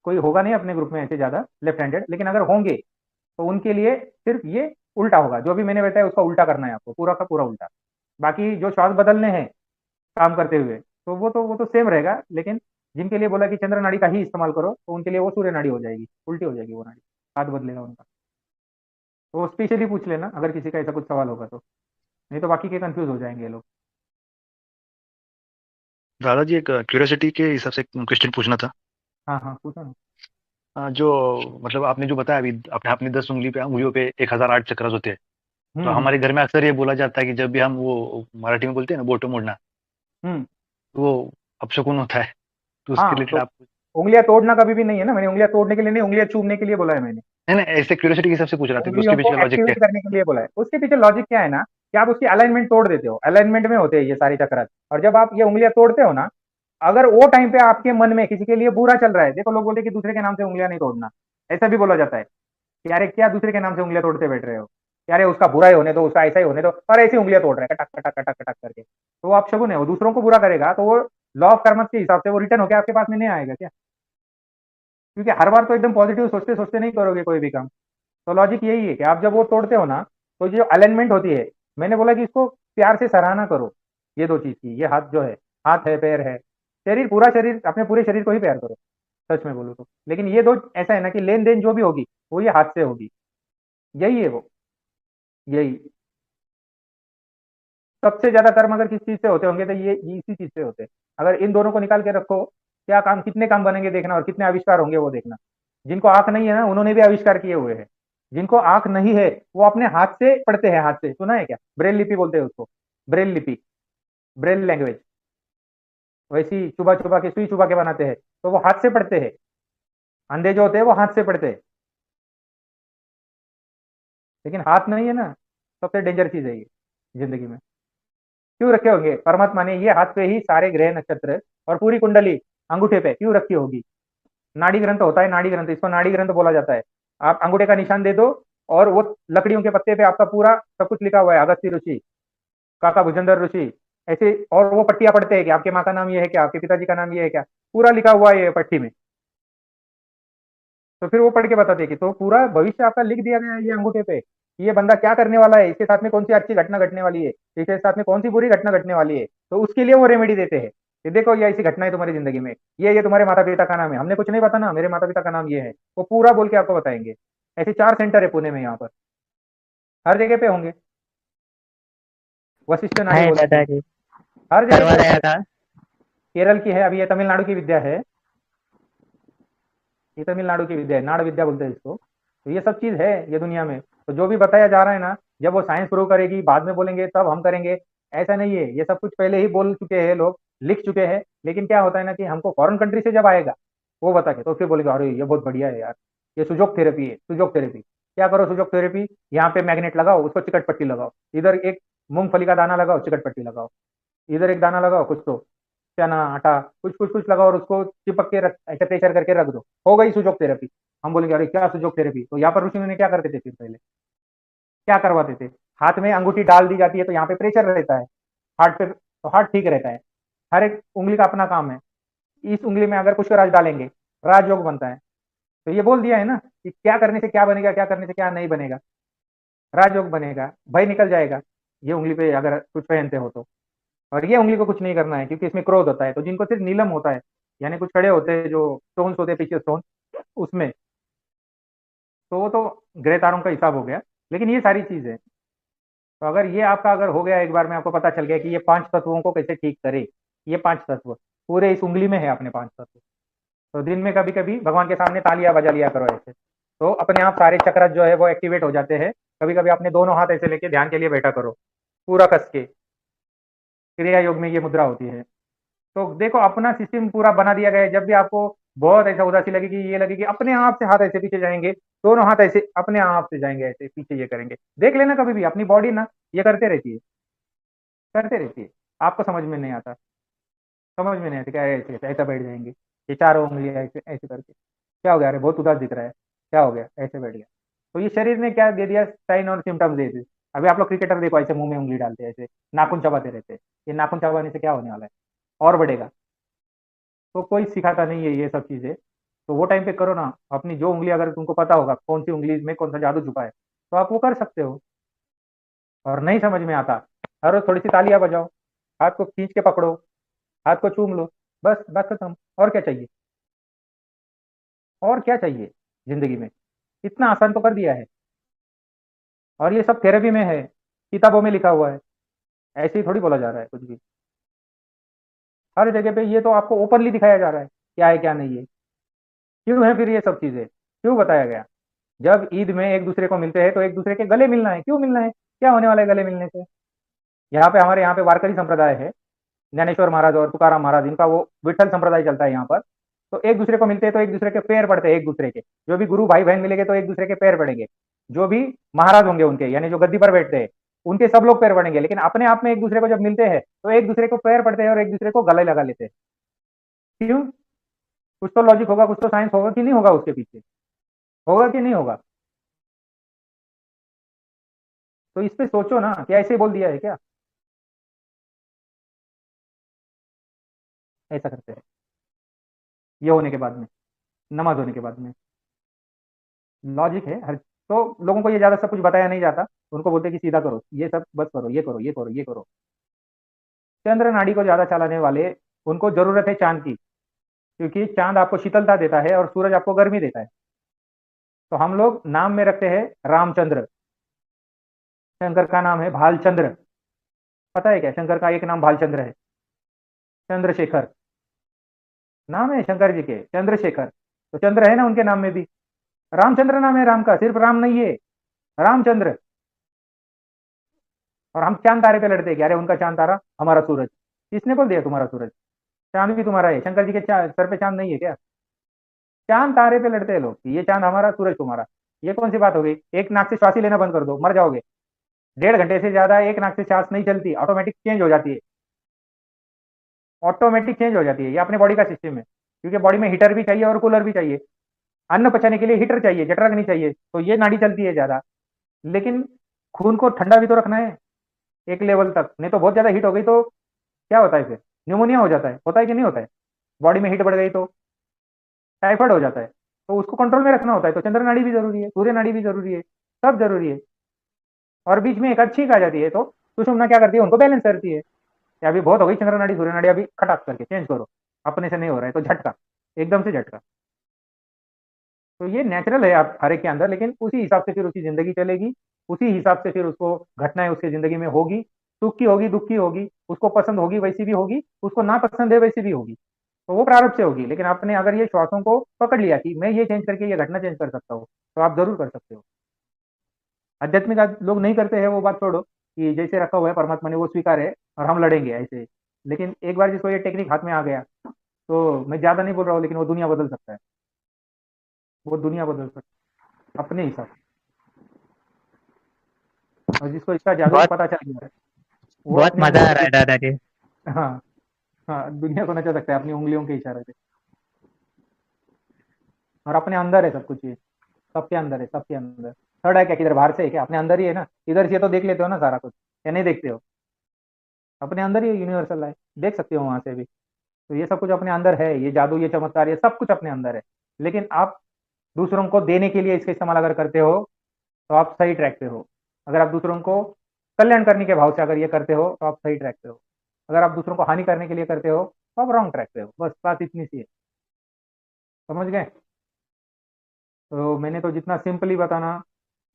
कोई होगा नहीं अपने ग्रुप में ऐसे ज्यादा लेफ्ट हैंडेड, लेकिन अगर होंगे तो उनके लिए सिर्फ ये उल्टा होगा, जो भी मैंने बताया उसका उल्टा करना है आपको, पूरा का पूरा उल्टा। बाकी जो श्वास बदलने हैं काम करते हुए, तो वो तो सेम रहेगा, लेकिन जिनके लिए बोला कि चंद्र नाड़ी का ही इस्तेमाल करो, तो उनके लिए वो सूर्य नाड़ी हो जाएगी, उल्टी हो जाएगी वो नाड़ी, हाथ बदलेगा उनका। तो स्पेशली पूछ लेना अगर किसी का ऐसा कुछ सवाल होगा तो, नहीं तो बाकी के कंफ्यूज हो जाएंगे ये लोग। दादाजी एक क्यूरियोसिटी के हिसाब से क्वेश्चन पूछना था। हाँ हाँ, पूछो ना। जो मतलब आपने जो बताया अभी, अपने अपनी 10 उंगलियों पे 1008 चक्रास होते हैं। तो हम्म हमारे घर में अक्सर ये बोला जाता है कि जब भी हम वो मराठी में बोलते हैं ना बोटो मोड़ना, हम्म। वो अपशकुन होता है। तो उसके हाँ, रिलेटेड तो आप उंगलियां तोड़ना कभी भी नहीं है ना, मैंने उंगलियां तोड़ने के लिए नहीं, उंगलियां चूमने के लिए बोला है मैंने। नहीं नहीं, ऐसे क्यूरियोसिटी के हिसाब से पूछ रहा था कि उंगलियों उसके को पीछे का लॉजिक क्या एक्टिवेट करने के लिए बोला है, उसके पीछे लॉजिक क्या है ना, कि आप उसकी अलाइनमेंट तोड़ देते हो, अलाइनमेंट में होते हैं ये सारे चक्र। और जब आप ये उंगलियां तोड़ते हो ना, अगर वो टाइम पे आपके मन में किसी के लिए बुरा चल रहा है, देखो लोग बोलते हैं कि दूसरे के नाम से उंगलियां नहीं तोड़ना, ऐसा भी बोला जाता है कि यार क्या दूसरे के नाम से उंगलियां तोड़ते बैठ रहे हो, यार उसका बुरा ही होने दो, उसका ऐसा ही होने दो, और ऐसी उंगलियां तोड़ रहे हैं कटक कटक कटक कटक करके, तो वो आप शगुन है, वो दूसरों को बुरा करेगा तो वो लॉ ऑफ कर्म के हिसाब से वो रिटर्न होकर आपके पास में नहीं आएगा क्या? क्योंकि हर बार तो एकदम पॉजिटिव सोचते सोचते नहीं करोगे कोई भी काम। तो लॉजिक यही है कि आप जब वो तोड़ते हो ना, तो जो अलाइनमेंट होती है, मैंने बोला कि इसको प्यार से सराहना करो, ये दो चीज की, ये हाथ जो है, हाथ है, पैर है, शरीर, पूरा शरीर, अपने पूरे शरीर को ही प्यार करो, सच में बोलो तो। लेकिन ये दो ऐसा है ना कि लेन देन जो भी होगी वो ये हाथ से होगी, यही है वो, यही सबसे ज्यादा कर्म अगर किस चीज से होते होंगे तो ये इसी चीज से होते हैं। अगर इन दोनों को निकाल के रखो, क्या काम, कितने काम बनेंगे देखना, और कितने आविष्कार होंगे वो देखना। जिनको आंख नहीं है ना, उन्होंने भी आविष्कार किए हुए हैं। जिनको आंख नहीं है वो अपने हाथ से पढ़ते हैं, हाथ से, सुना है क्या? ब्रेल लिपि बोलते हैं उसको, ब्रेल लिपि, ब्रेल लैंग्वेज। वैसी चुबा चुबा के, सुई चुबा के बनाते हैं, तो वो हाथ से पढ़ते हैं। अंधे जो होते हैं वो हाथ से पढ़ते हैं। लेकिन हाथ नहीं है ना, सबसे डेंजर चीज है ये जिंदगी में। क्यों रखे होंगे परमात्मा ने ये हाथ पे ही सारे ग्रह नक्षत्र और पूरी कुंडली अंगूठे पे क्यों रखी होगी? नाड़ी ग्रंथ होता है, नाड़ी ग्रंथ, इसको नाड़ी ग्रंथ बोला जाता है। आप अंगूठे का निशान दे दो और वो लकड़ियों के पत्ते पे आपका पूरा सब कुछ लिखा हुआ है, अगस्त्य ऋषि, काका भुजंदर ऋषि, ऐसे। और वो पट्टियां पढ़ते हैं कि आपके माँ का नाम ये है क्या, आपके पिताजी का नाम ये है क्या, पूरा लिखा हुआ है ये पट्टी में। तो फिर वो पढ़ के बताते हैं कि तो पूरा भविष्य आपका लिख दिया गया है ये अंगूठे पे, कि ये बंदा क्या करने वाला है, इसके साथ में कौन सी अच्छी घटना घटने वाली है, इसके साथ में कौन सी बुरी घटना घटने वाली है। तो उसके लिए वो रेमेडी देते हैं कि देखो ये ऐसी घटना है तुम्हारी जिंदगी में, ये तुम्हारे माता पिता का नाम है, हमने कुछ नहीं पता ना, मेरे माता पिता का नाम ये है, वो पूरा बोल के आपको बताएंगे। ऐसे 4 सेंटर है पुणे में, यहाँ पर हर जगह पे होंगे, वशिष्ठ नाड़ी है बोलते हैं, दादाजी, हर जगह करवा पे रहा होंगे। था। केरल की है, अभी ये तमिलनाडु की विद्या है, ये तमिलनाडु की विद्या है, नाड़ विद्या बोलते हैं इसको। तो ये सब चीज है ये दुनिया में। तो जो भी बताया जा रहा है ना, जब वो साइंस प्रूव करेगी, बाद में बोलेंगे तब हम करेंगे, ऐसा नहीं है। ये सब कुछ पहले ही बोल चुके हैं लोग, लिख चुके हैं। लेकिन क्या होता है ना कि हमको फॉरेन कंट्री से जब आएगा वो बता के, तो फिर बोलेगा अरे ये बहुत बढ़िया है यार, ये सुजोग थेरेपी है, सुजोग थेरेपी। क्या करो सुजोग थेरेपी, यहाँ पे मैग्नेट लगाओ, उसको चिकट पट्टी लगाओ, इधर एक मूंगफली का दाना लगाओ, चिकट पट्टी लगाओ, इधर एक दाना लगाओ, कुछ तो चना आटा, कुछ कुछ कुछ लगाओ और उसको चिपक के रख, ऐसे प्रेशर करके रख दो, हो गई सुजोग थेरेपी। हम बोलेंगे अरे क्या सुजोग थेरेपी। तो यहाँ पर ऋषि मुनि क्या करते थे फिर पहले, क्या करवाते थे? हाथ में अंगूठी डाल दी जाती है तो यहाँ पे प्रेशर रहता है, हार्ट पे, तो हार्ट ठीक रहता है। हर एक उंगली का अपना काम है। इस उंगली में अगर पुष्कर राज डालेंगे, राजयोग बनता है। तो ये बोल दिया है ना कि क्या करने से क्या बनेगा, क्या करने से क्या नहीं बनेगा, राजयोग बनेगा, भय निकल जाएगा। ये उंगली पे अगर कुछ पहनते हो तो। और ये उंगली को कुछ नहीं करना है क्योंकि इसमें क्रोध होता है। तो जिनको सिर्फ नीलम होता है, यानी कुछ खड़े होते हैं जो स्टोन्स होते हैं पीछे स्टोन, उसमें तो वो तो ग्रह तारों का हिसाब हो गया। लेकिन ये सारी चीज है। तो अगर ये आपका अगर हो गया एक बार में, आपको पता चल गया कि ये 5 तत्वों को कैसे ठीक करे, ये 5 तत्व पूरे इस उंगली में है, अपने 5 तत्व। तो दिन में कभी कभी भगवान के सामने तालियां बजा लिया करो ऐसे, तो अपने आप सारे चक्र जो है वो एक्टिवेट हो जाते हैं। कभी कभी अपने दोनों हाथ ऐसे लेके ध्यान के लिए बैठा करो, पूरा कस के। क्रिया योग में ये मुद्रा होती है। तो देखो अपना सिस्टम पूरा बना दिया गया है। जब भी आपको बहुत ऐसा उदासी लगेगी, ये लगेगी, अपने आप से हाथ ऐसे पीछे जाएंगे, दोनों हाथ ऐसे अपने आप से जाएंगे, ऐसे पीछे ये करेंगे। देख लेना कभी भी, अपनी बॉडी ना ये करते रहती है, करते रहती है। आपको समझ में नहीं आता, समझ में नहीं आता क्या, ऐसे ऐसे ऐसा बैठ जाएंगे, ये चारों उंगलियां ऐसे ऐसे करके। क्या हो गया, अरे बहुत उदास दिख रहा है, क्या हो गया, ऐसे बैठ गया। तो ये शरीर ने क्या दे दिया, साइन और सिम्टम्स दे दिए। अभी आप लोग क्रिकेटर देखो, ऐसे मुंह में उंगली डालते हैं, ऐसे नाखून चबाते रहते हैं। ये नाखून चबाने से क्या होने वाला है, और बढ़ेगा। तो कोई सिखाता नहीं है ये सब चीजें। तो वो टाइम पे करो ना, अपनी जो उंगली, अगर तुमको पता होगा कौन सी उंगली में कौन सा जादू छुपा है, तो आप वो कर सकते हो। और नहीं समझ में आता, हर रोज थोड़ी सी तालियां बजाओ, हाथ को खींच के पकड़ो, हाथ को चूम लो, बस बस खत्म। और क्या चाहिए, और क्या चाहिए जिंदगी में? इतना आसान तो कर दिया है। और ये सब थेरेपी में है, किताबों में लिखा हुआ है, ऐसे ही थोड़ी बोला जा रहा है कुछ भी। हर जगह पे ये तो आपको ओपनली दिखाया जा रहा है क्या है क्या नहीं है। क्यों है फिर ये सब चीजें, क्यों बताया गया? जब ईद में एक दूसरे को मिलते हैं तो एक दूसरे के गले मिलना है। क्यों मिलना है, क्या होने वाला है गले मिलने से? यहाँ पे हमारे यहाँ पे वारकरी संप्रदाय है, ज्ञानेश्वर महाराज और तुकाराम महाराज, इनका वो विठल संप्रदाय चलता है यहाँ पर। तो एक दूसरे को मिलते हैं तो एक दूसरे के पैर पड़ते हैं, एक दूसरे के। जो भी गुरु भाई बहन मिलेंगे तो एक दूसरे के पैर पड़ेंगे। जो भी महाराज होंगे उनके, यानी जो गद्दी पर बैठते हैं, उनके सब लोग पैर पड़ेंगे, लेकिन अपने आप में एक दूसरे को जब मिलते हैं तो एक दूसरे को पैर पड़ते हैं और एक दूसरे को गले लगा लेते हैं। क्यों? कुछ तो लॉजिक होगा, कुछ तो साइंस होगा कि नहीं होगा उसके पीछे, होगा कि नहीं होगा? तो इस पे सोचो ना कि ऐसे बोल दिया है क्या? ऐसा करते हैं ये होने के बाद में, नमाज होने के बाद में। लॉजिक है हर, तो लोगों को ये ज्यादा सब कुछ बताया नहीं जाता, उनको बोलते कि सीधा करो, ये सब बस करो, ये करो, ये करो, ये करो। चंद्र नाड़ी को ज्यादा चलाने वाले, उनको जरूरत है चांद की, क्योंकि चांद आपको शीतलता देता है और सूरज आपको गर्मी देता है। तो हम लोग नाम में रखते हैं रामचंद्र, शंकर का नाम है भालचंद्र। पता है क्या, शंकर का एक नाम भालचंद्र है, चंद्रशेखर नाम है शंकर जी के, चंद्रशेखर। तो चंद्र है ना उनके नाम में भी, रामचंद्र नाम है राम का, सिर्फ राम नहीं है, रामचंद्र। और हम चांद तारे पे लड़ते हैं कि अरे उनका चांद तारा, हमारा सूरज। किसने बोल दिया तुम्हारा सूरज? चांद भी तुम्हारा है, शंकर जी के सर पे चांद नहीं है क्या? चांद तारे पे लड़ते हैं लोग कि ये चांद हमारा, सूरज तुम्हारा। ये कौन सी बात हो गई? एक नाक से श्वास ही लेना बंद कर दो, मर जाओगे। 1.5 घंटे से ज्यादा एक नाक से सांस नहीं चलती, ऑटोमेटिक चेंज हो जाती है, ऑटोमेटिक चेंज हो जाती है। ये अपने बॉडी का सिस्टम है, क्योंकि बॉडी में हीटर भी चाहिए और कूलर भी चाहिए। अन्न पचाने के लिए हीटर चाहिए, जठरक नहीं चाहिए, तो ये नाड़ी चलती है ज्यादा। लेकिन खून को ठंडा भी तो रखना है एक लेवल तक, नहीं तो बहुत ज्यादा हीट हो गई तो क्या होता है? फिर न्यूमोनिया हो जाता है, होता है कि नहीं होता है? बॉडी में हीट बढ़ गई तो टाइफाइड हो जाता है। तो उसको कंट्रोल में रखना होता है, तो चंद्र नाड़ी भी जरूरी है, सूर्य नाड़ी भी जरूरी है, सब जरूरी है। और बीच में एक अच्छी आ जाती है तो सुषुम्ना क्या करती है, उनको बैलेंस करती है कि अभी बहुत हो गई चंद्र नाड़ी सूर्य नाड़ी, अभी खटाक करके चेंज करो, अपने से नहीं हो रहा है तो झटका, एकदम से झटका। तो ये नेचुरल है आप हर एक के अंदर, लेकिन उसी हिसाब से फिर उसकी जिंदगी चलेगी, उसी हिसाब से फिर उसको घटनाएं उसकी जिंदगी में होगी, सुख की होगी, दुख की होगी, उसको पसंद होगी वैसी भी होगी, उसको ना पसंद है वैसी भी होगी। तो वो प्रारब्ध से होगी। लेकिन आपने अगर ये श्वासों को पकड़ लिया कि मैं ये चेंज करके ये घटना चेंज कर सकता हूँ, तो आप जरूर कर सकते हो। आध्यात्मिक लोग नहीं करते हैं वो बात छोड़ो, कि जैसे रखा हुआ है परमात्मा ने वो स्वीकार है और हम लड़ेंगे ऐसे। लेकिन एक बार जिसको ये टेक्निक हाथ में आ गया, तो मैं ज्यादा नहीं बोल रहा हूँ, लेकिन वो दुनिया बदल सकता है, वो दुनिया बदल सकता है अपने हिसाब से। और जिसको इसका जादू बहुत पता चल गया है, वो बहुत अपनी मजा आ उंगलियों रहा के, है दादाजी। हाँ हाँ, दुनिया को नचा सकता है अपनी उंगलियों के इशारे से। और अपने अंदर है सब कुछ, ये सबके अंदर है, सबके अंदर। थर्ड है क्या, किधर बाहर से है क्या? अपने अंदर ही है ना, इधर से तो देख लेते हो ना सारा कुछ, या नहीं देखते हो? अपने अंदर ही यूनिवर्सल है, देख सकते हो वहां से भी। तो ये सब कुछ अपने अंदर है, ये जादू, ये चमत्कार, ये सब कुछ अपने अंदर है। लेकिन आप दूसरों को देने के लिए इसका इस्तेमाल अगर करते हो तो आप सही ट्रैक पे हो। अगर आप दूसरों को कल्याण करने के भाव से अगर ये करते हो तो आप सही ट्रैक पे हो। अगर आप दूसरों को हानि करने के लिए करते हो तो आप रॉन्ग ट्रैक पे हो। बस बात इतनी सी है, समझ गए? तो मैंने तो जितना सिंपली बताना,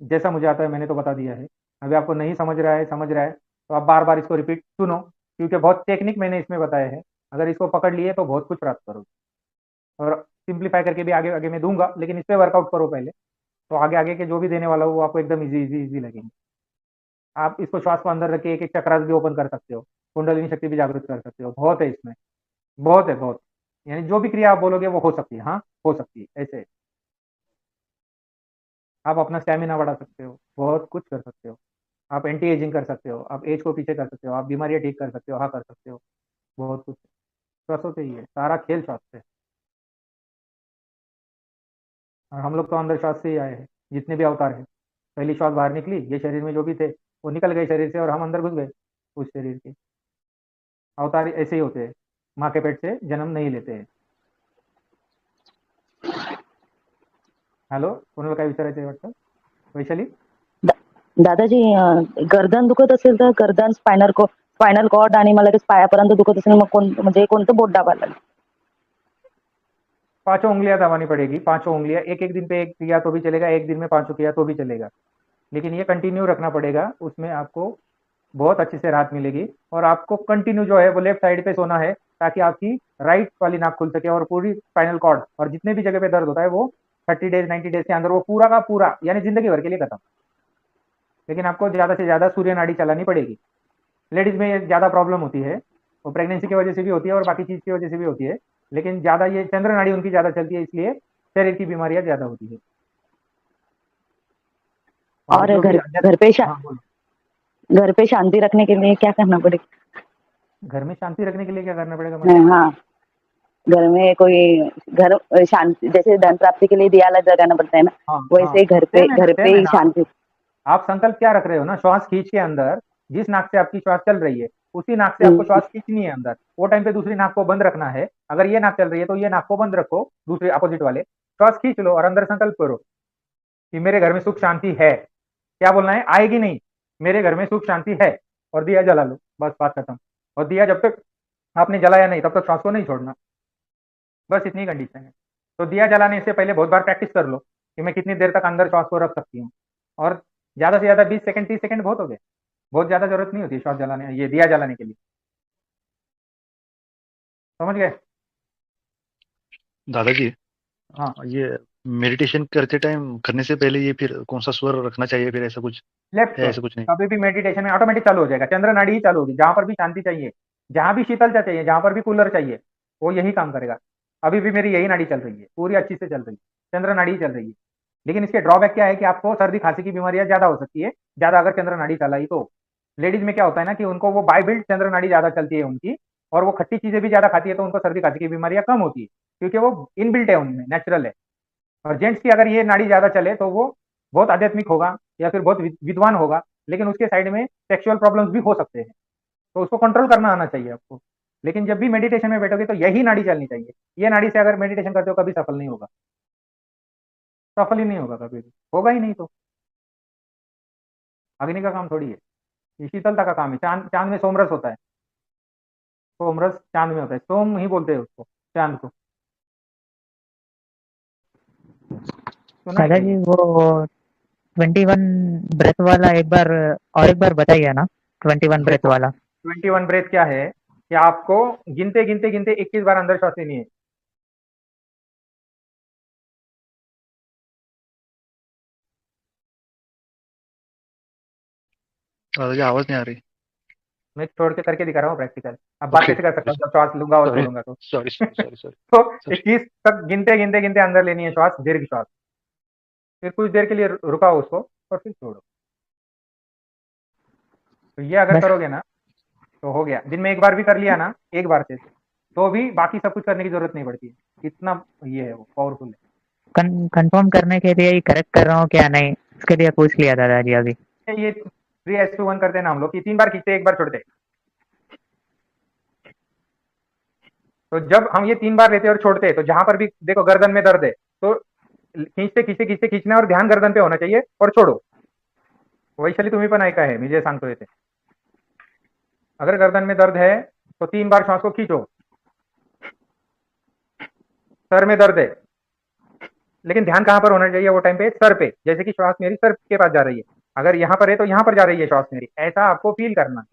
जैसा मुझे आता है मैंने तो बता दिया है। अभी आपको नहीं समझ रहा है, समझ रहा है तो आप बार बार इसको रिपीट सुनो, क्योंकि बहुत टेक्निक मैंने इसमें बताया है। अगर इसको पकड़ लिए तो बहुत कुछ प्राप्त करोगे। और सिंप्लीफाई करके भी आगे आगे मैं दूंगा, लेकिन इस पे वर्कआउट करो पहले, तो आगे आगे के जो भी देने वाला हो वो आपको एकदम इजी इजी इजी लगेंगे। आप इसको श्वास को अंदर रख के एक एक चक्रास भी ओपन कर सकते हो, कुंडलिनी शक्ति भी जागृत कर सकते हो। बहुत है इसमें, बहुत है, बहुत। यानी जो भी क्रिया आप बोलोगे वो हो सकती है, हाँ हो सकती है ऐसे। आप अपना स्टेमिना बढ़ा सकते हो, बहुत कुछ कर सकते हो। आप एंटी एजिंग कर सकते हो, आप एज को पीछे कर सकते हो, आप बीमारियां ठीक कर सकते हो, हाँ कर सकते हो। बहुत कुछ श्वासों से ही है, सारा खेल श्वास से। और हम लोग तो अंदर श्वास से ही आए हैं, जितने भी अवतार है। पहली श्वास बाहर निकली, ये शरीर में जो भी थे वो निकल गए शरीर से और हम अंदर घुस गए उस शरीर के। अवतार ऐसे ही होते हैं, माँ के पेट से जन्म नहीं लेते हैं। हॅलो, कोणाला काय विचारायचं आहे वाटतं? वैशाली? दादाजी गर्दन दुखत असेल तर गर्दन स्पायनल कॉर्ड आणि मला ते पायापर्यंत दुखत असेल मग म्हणजे कोणतं बोट दाबायला लागेल? पांचों उंगलियां दबानी पड़ेगी, पांचों उंगलियां। एक एक दिन पे एक किया तो भी चलेगा, एक दिन में पांचों किया तो भी चलेगा, लेकिन ये कंटिन्यू रखना पड़ेगा। उसमें आपको बहुत अच्छे से राहत मिलेगी। और आपको कंटिन्यू जो है वो लेफ्ट साइड पे सोना है, ताकि आपकी राइट वाली नाक खुल सके और पूरी स्पाइनल कॉर्ड और जितने भी जगह पे दर्द होता है वो 30 डेज 90 डेज के अंदर वो पूरा का पूरा, यानी जिंदगी भर के लिए खत्म। लेकिन आपको ज्यादा से ज्यादा सूर्य नाड़ी चलानी पड़ेगी। लेडीज में ज्यादा प्रॉब्लम होती है, वो प्रेगनेंसी की वजह से भी होती है और बाकी चीज की वजह से भी होती है, लेकिन ज्यादा ये चंद्र नाड़ी उनकी ज्यादा चलती है, इसलिए शरीर की बीमारियां ज्यादा होती है। और जो भी घर पे हाँ बोलो। घर पे शांति रखने के लिए क्या करना पड़ेगा? घर में शांति रखने के लिए क्या करना पड़ेगा मतलब? हाँ, घर में कोई घर शांति, जैसे धन प्राप्ति के लिए दिया लगाना पड़ता है ना, हाँ वैसे सेम है ना, घर पे सेम है ही ना। शांति। आप संकल्प क्या रख रहे हो ना, श्वास खींच के अंदर जिस नाक से आपकी श्वास चल रही है उसी नाक से आपको श्वास खींचनी है अंदर, वो टाइम पे दूसरी नाक को बंद रखना है। अगर ये नाक चल रही है तो ये नाक को बंद रखो, दूसरे अपोजिट वाले श्वास खींच लो और अंदर संकल्प करो कि मेरे घर में सुख शांति है। क्या बोलना है? आएगी नहीं, मेरे घर में सुख शांति है, और दिया जला लो, बस बात खत्म। और दिया जब तक आपने जलाया नहीं तब तक श्वास को नहीं छोड़ना, बस इतनी कंडीशन है। तो दिया जलाने से पहले बहुत बार प्रैक्टिस कर लो कि मैं कितनी देर तक अंदर श्वास को रख सकती हूँ, और ज्यादा से ज्यादा 20 सेकंड 30 सेकंड बहुत हो गए, बहुत ज्यादा जरूरत नहीं होती श्वास जलाने, ये दिया जलाने के लिए। समझ गए? दादाजी, हाँ, ये मेडिटेशन करते टाइम करने से पहले ये फिर कौन सा स्वर रखना चाहिए, फिर ऐसा कुछ लेफ्ट है? ऐसा कुछ नहीं? कभी भी मेडिटेशन में ऑटोमेटिक चालू हो जाएगा, चंद्र नाड़ी ही चालू होगी। जहां पर भी शांति चाहिए, जहां भी शीतलता चाहिए, जहां पर भी कूलर चाहिए, वो यही काम करेगा। अभी भी मेरी यही नाड़ी चल रही है, पूरी अच्छी से चल रही है, चंद्र नाड़ी ही चल रही है। लेकिन इसके ड्रॉबैक क्या है कि आपको सर्दी खांसी की बीमारियां ज्यादा हो सकती है, ज्यादा अगर चंद्र नाड़ी चलाई तो। लेडीज में क्या होता है ना कि उनको वो बाय बिल्ट चंद्र नाड़ी ज्यादा चलती है उनकी, और वो खट्टी चीजें भी ज्यादा खाती है, तो उनको सर्दी खांसी की बीमारियां कम होती है, क्योंकि वो इनबिल्ट है उनमें, नेचुरल है। और जेंट्स की अगर ये नाड़ी ज्यादा चले तो वो बहुत आध्यात्मिक होगा या फिर बहुत विद्वान होगा, लेकिन उसके साइड में सेक्सुअल प्रॉब्लम्स भी हो सकते हैं, तो उसको कंट्रोल करना आना चाहिए आपको। लेकिन जब भी मेडिटेशन में बैठोगे तो यही नाड़ी चलनी चाहिए। ये नाड़ी से अगर मेडिटेशन करते हो कभी सफल नहीं होगा, सफल ही नहीं होगा, कभी भी होगा ही नहीं। तो अग्नि का काम थोड़ी है, ये शीतलता का काम है। चांद, चांद में सोमरस होता है, सोमरस चांद में होता है, सोम ही बोलते हैं उसको, चांद को। सुना है क्या दादाजी ये? वो 21 ब्रेथ वाला एक बार और एक बार बताइए ना, 21 ब्रेथ देखो, वाला। 21 ब्रेथ क्या है कि आपको गिनते गिनते गिनते 21 बार अंदर श्वास लेनी है। दादाजी आवाज नहीं आ रही। मैं छोड़ के करके दिखा रहा हूँ प्रैक्टिकल। अब बात ओके, कैसे कर सकता हूँ जब श्वास लूंगा और सॉरी छोड़ूंगा तो? सॉरी सॉरी सॉरी तो सॉरी। 21 तक गिनते गिनते गिनते अंदर लेनी है श्वास, दीर्घ श्वास। फिर कुछ देर के लिए रुकाओ उसको और फिर छोड़ो। तो ये अगर बस करोगे ना तो हो गया। दिन में एक बार भी कर लिया ना, एक बार से, तो भी बाकी सब कुछ करने की जरूरत नहीं पड़ती है। इतना ये है, वो पावरफुल कंफर्म करने के लिए ही करेक्ट कर रहा हूँ क्या नहीं, उसके लिए पूछ लिया दादाजी अभी। है। ये 3:1 करते हैं ना हम लोग कि 3 बार खींचते एक बार छोड़ते। तो जब हम ये 3 बार लेते और छोड़ते, तो जहां पर भी देखो गर्दन में दर्द है तो खींचते खींचते खींचते खींचना और ध्यान गर्दन पे होना चाहिए और छोड़ो। वैशाली तुम्ही पण ऐका है, मी जे सांगतो येते। अगर गर्दन में दर्द है तो 3 बार श्वास को खींचो। सर में दर्द है, लेकिन ध्यान कहां पर होना चाहिए वो टाइम पे? सर पे, जैसे कि श्वास मेरी सर के पास जा रही है। अगर यहाँ पर है तो यहाँ पर जा रही है श्वास मेरी, ऐसा आपको फील करना।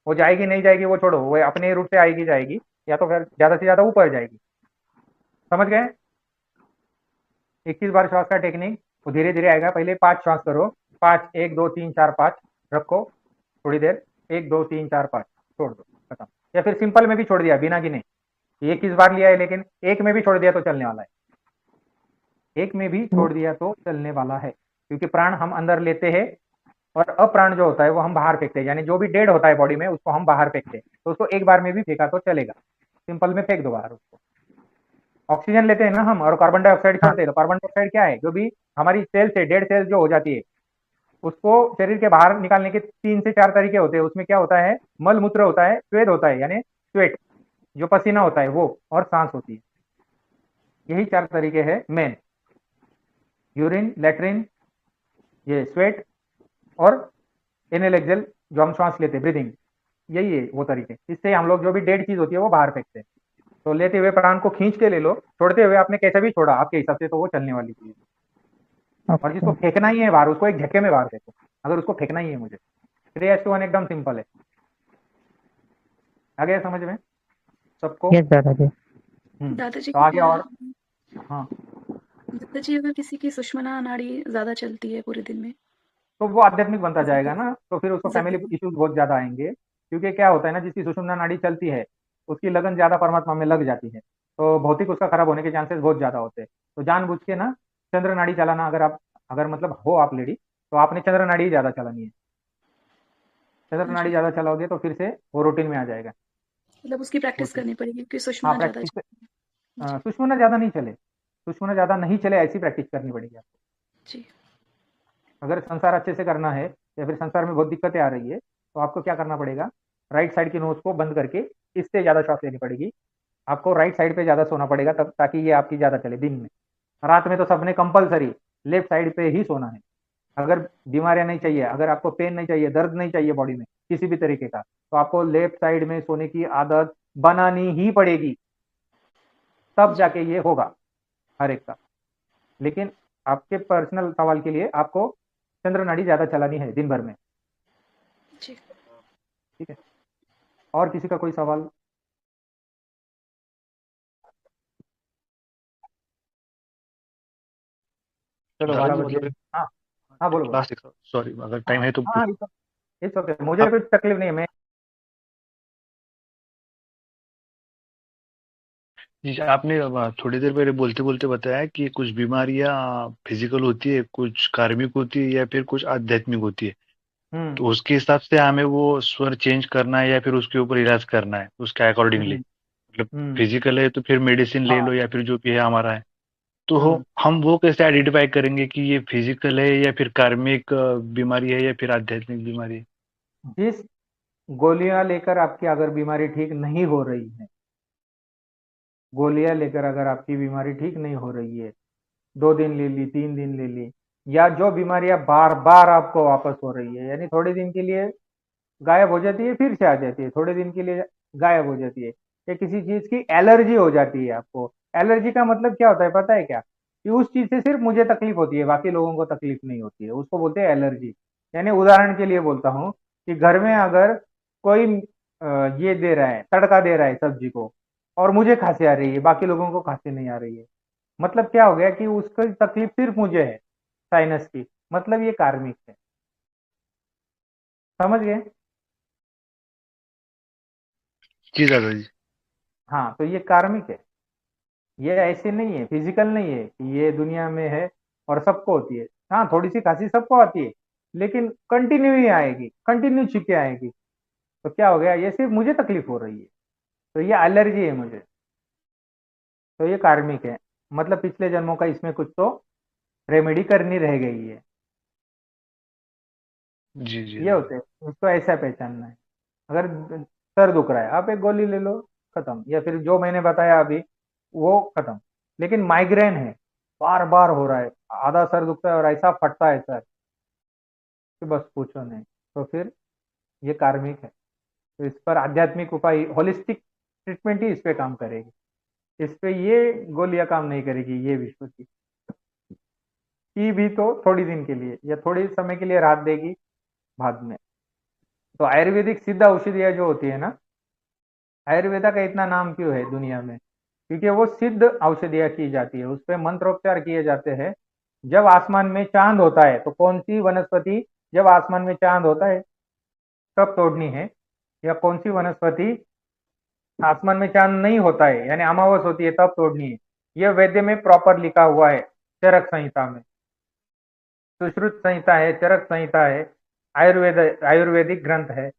वो जाएगी नहीं जाएगी वो छोड़ो, वो अपने रूट से आएगी जाएगी, या तो फिर ज्यादा से ज्यादा ऊपर जाएगी। समझ गए? 21 बार श्वास का टेक्निक, वो धीरे धीरे आएगा। पहले 5 श्वास करो, 5, 1 2 3 4 5 रखो थोड़ी देर, 1 2 3 4 5 छोड़ दो, खत्म। या फिर सिंपल में भी छोड़ दिया बिना गिने, 21 बार लिया है लेकिन एक में भी छोड़ दिया तो चलने वाला है। एक में भी छोड़ दिया तो चलने वाला है, क्योंकि प्राण हम अंदर लेते हैं और अप्राण जो होता है वो हम बाहर फेंकते हैं। यानी जो भी डेड होता है बॉडी में उसको हम बाहर फेंकते हैं, तो उसको एक बार में भी फेंका तो चलेगा। सिंपल में फेंक दो बाहर उसको। ऑक्सीजन लेते हैं ना हम और कार्बन डाइऑक्साइड हाँ छोड़ते हैं, तो कार्बन डाइऑक्साइड क्या है? जो भी हमारी सेल से डेड सेल्स जो हो जाती है उसको शरीर के बाहर निकालने के 3 से 4 तरीके होते हैं। उसमें क्या होता है? मल मूत्र होता है, स्वेद होता है यानी स्वेट, जो पसीना होता है वो, और सांस होती है। यही 4 तरीके हैं मेन, यूरिन, लेट्रिन, ये स्वेट और इनहेल एक्सेल जो हम श्वास लेते हैं, ब्रीदिंग। यही है वो तरीके, इससे हम लोग जो भी डेड चीज होती है वो बाहर फेंकते हैं। तो लेते हुए प्राण को खींच के ले लो, छोड़ते हुए आपने कैसे भी छोड़ा आपके हिसाब से, तो वो चलने वाली चीज। और जिसको ओके। फेंकना ही है बाहर उसको एक झटके में बाहर फेंको, अगर उसको फेंकना ही है मुझे। 3:1 एकदम सिंपल है। आ गया समझ में सबको? यस दादाजी। दादाजी तो आगे क्या और, हाँ, दादाजी अगर किसी की सुषुम्ना नाड़ी ज्यादा चलती है पूरे दिन में, तो वो आध्यात्मिक बनता जाएगा ना, तो फिर उसको फैमिली ज्यादा इश्यूज बहुत ज्यादा आएंगे। क्योंकि क्या होता है ना, जिसकी सुषुम्ना नाड़ी चलती है उसकी लगन ज्यादा परमात्मा में लग जाती है, तो भौतिक उसका खराब होने के चांसेस बहुत ज्यादा होते हैं। तो जानबूझ के ना चंद्र नाड़ी चलाना, अगर आप, अगर मतलब हो आप लेडी, तो आपने चंद्र नाड़ी ही ज्यादा चलानी है। चंद्र नाड़ी ज्यादा चलाओगे तो फिर से वो रूटीन में आ जाएगा। मतलब उसकी प्रैक्टिस रूटीन, करनी पड़ेगी क्योंकि हाँ सुषुम्ना ज़्यादा प्रैक्टिस, चलती है। जी, सुषुम्ना ज्यादा नहीं चले, सुषुम्ना ज्यादा नहीं चले ऐसी प्रैक्टिस करनी पड़ेगी आपको। जी, अगर संसार अच्छे से करना है या फिर संसार में बहुत दिक्कतें आ रही है तो आपको क्या करना पड़ेगा, राइट साइड की नोज को बंद करके इससे ज्यादा श्वास लेनी पड़ेगी। आपको राइट साइड पे ज्यादा सोना पड़ेगा तब, ताकि ये आपकी ज्यादा चले दिन में। रात में तो सबने कंपलसरी लेफ्ट साइड पे ही सोना है। अगर बीमारियां नहीं चाहिए, अगर आपको पेन नहीं चाहिए, दर्द नहीं चाहिए बॉडी में किसी भी तरीके का, तो आपको लेफ्ट साइड में सोने की आदत बनानी ही पड़ेगी, तब जी, जाके ये होगा हर एक का। लेकिन आपके पर्सनल सवाल के लिए आपको चंद्र नाड़ी ज्यादा चलानी है दिन भर में। जी। ठीक है, और किसी का कोई सवाल? चलो दादाजी 12 बजे। मतलब हाँ हाँ, बोलो बोलो। लास्ट एक सॉरी अगर हाँ टाइम है तो हाँ, इट्स ओके, मुझे आप कुछ तकलीफ नहीं है। मैं जी आपने थोड़ी देर पहले बोलते बोलते बताया कि कुछ बीमारियां फिजिकल होती है, कुछ कार्मिक होती है या फिर कुछ आध्यात्मिक होती है। हम्म तो उसके हिसाब से हमें वो स्वर चेंज करना है या फिर उसके ऊपर इलाज करना है उसके अकॉर्डिंगली। हम्म मतलब हम्म फिजिकल है तो फिर मेडिसिन ले हाँ लो या फिर जो भी है हमारा है। तो हम्म हम वो कैसे आइडेंटिफाई करेंगे कि ये फिजिकल है या फिर कार्मिक बीमारी है या फिर आध्यात्मिक बीमारी है। जिस गोलियां लेकर आपकी अगर बीमारी ठीक नहीं हो रही है, गोलियां लेकर अगर आपकी बीमारी ठीक नहीं हो रही है, 2 दिन ले ली, 3 दिन ले ली, या जो बीमारियां बार बार आपको वापस हो रही है, यानी थोड़े दिन के लिए गायब हो जाती है फिर से आ जाती है, थोड़े दिन के लिए गायब हो जाती है, या किसी चीज की एलर्जी हो जाती है आपको। एलर्जी का मतलब क्या होता है पता है क्या? कि उस चीज से सिर्फ मुझे तकलीफ होती है, बाकी लोगों को तकलीफ नहीं होती है, उसको बोलते हैं एलर्जी। यानी उदाहरण के लिए बोलता हूँ कि घर में अगर कोई ये दे रहा है, तड़का दे रहा है सब्जी को, और मुझे खांसी आ रही है, बाकी लोगों को खांसी नहीं आ रही है, मतलब क्या हो गया कि उसकी तकलीफ सिर्फ मुझे है, साइनस की, मतलब ये कार्मिक है। समझ गए? जी दादाजी। हाँ, तो ये कार्मिक है, ये ऐसे नहीं है, फिजिकल नहीं है कि ये दुनिया में है और सबको होती है। हाँ, थोड़ी सी खांसी सबको आती है, लेकिन कंटिन्यू ही आएगी, कंटिन्यू छींके आएगी। तो क्या हो गया, ये सिर्फ मुझे तकलीफ हो रही है, तो ये एलर्जी है मुझे, तो ये कार्मिक है। मतलब पिछले जन्मों का इसमें कुछ तो रेमेडी करनी रह गई है। जी जी ये होते हैं, उसको ऐसा पहचानना है। अगर सर दुख रहा है, आप एक गोली ले लो, खत्म, या फिर जो मैंने बताया अभी वो खत्म। लेकिन माइग्रेन है, बार बार हो रहा है, आधा सर दुखता है और ऐसा फटता है सर कि बस पूछो नहीं, तो फिर ये कार्मिक है। तो इस पर आध्यात्मिक उपाय, होलिस्टिक ट्रीटमेंट ही इस पे काम करेगी, इस पे ये गोलियां काम नहीं करेगी, ये विश्व की भी तो थोड़ी दिन के लिए या थोड़ी समय के लिए राहत देगी बाद में। तो आयुर्वेदिक सिद्ध औषधियां जो होती है ना, आयुर्वेदा का इतना नाम क्यों है दुनिया में? क्योंकि वो सिद्ध औषधियां की जाती है, उस पे मंत्रोपचार किए जाते हैं। जब आसमान में चांद होता है तो कौन सी वनस्पति, जब आसमान में चांद होता है तब तोड़नी है, या कौन सी वनस्पति आसमान में चांद नहीं होता है यानी अमावस होती है तब तोड़नी है? यह वैद्य में प्रॉपर लिखा हुआ है, चरक संहिता में, सुश्रुत संहिता है, चरक संहिता है, आयुर्वेदिक ग्रंथ है,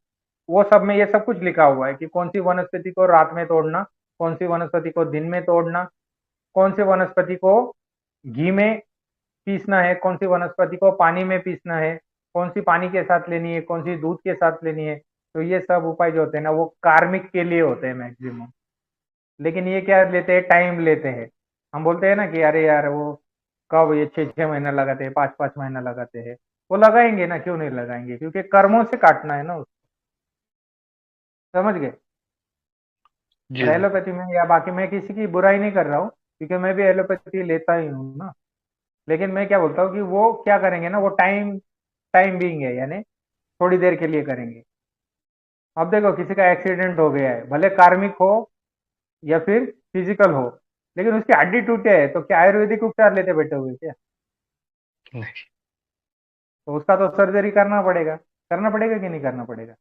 वो सब में ये सब कुछ लिखा हुआ है कि कौन सी वनस्पति को रात में तोड़ना, कौन सी वनस्पति को दिन में तोड़ना, कौन सी वनस्पति को घी में पीसना है, कौन सी वनस्पति को पानी में पीसना है, कौन सी पानी के साथ लेनी है, कौन सी दूध के साथ लेनी है। तो ये सब उपाय जो होते हैं ना, वो कार्मिक के लिए होते हैं मैक्सिमम। लेकिन ये क्या लेते हैं, टाइम लेते हैं। हम बोलते हैं ना कि अरे यार वो कब, ये 6-6 महीना लगाते हैं, 5-5 महीना लगाते हैं। वो लगाएंगे ना, क्यों नहीं लगाएंगे? क्योंकि कर्मों से काटना है ना उसको। समझ गए? और जी दादा। एलोपैथी में या बाकी, मैं किसी की बुराई नहीं कर रहा हूँ, क्योंकि मैं भी एलोपैथी लेता ही हूँ ना। लेकिन मैं क्या बोलता हूँ कि वो क्या करेंगे ना, वो टाइम टाइम बीइंग है, यानी थोड़ी देर के लिए करेंगे। अब देखो किसी का एक्सीडेंट हो गया है, भले कार्मिक हो या फिर फिजिकल हो, लेकिन उसकी हड्डी टूटे है, तो क्या आयुर्वेदिक उपचार लेते बैठे हुए क्या? नहीं। तो उसका तो सर्जरी करना पड़ेगा कि नहीं करना पड़ेगा?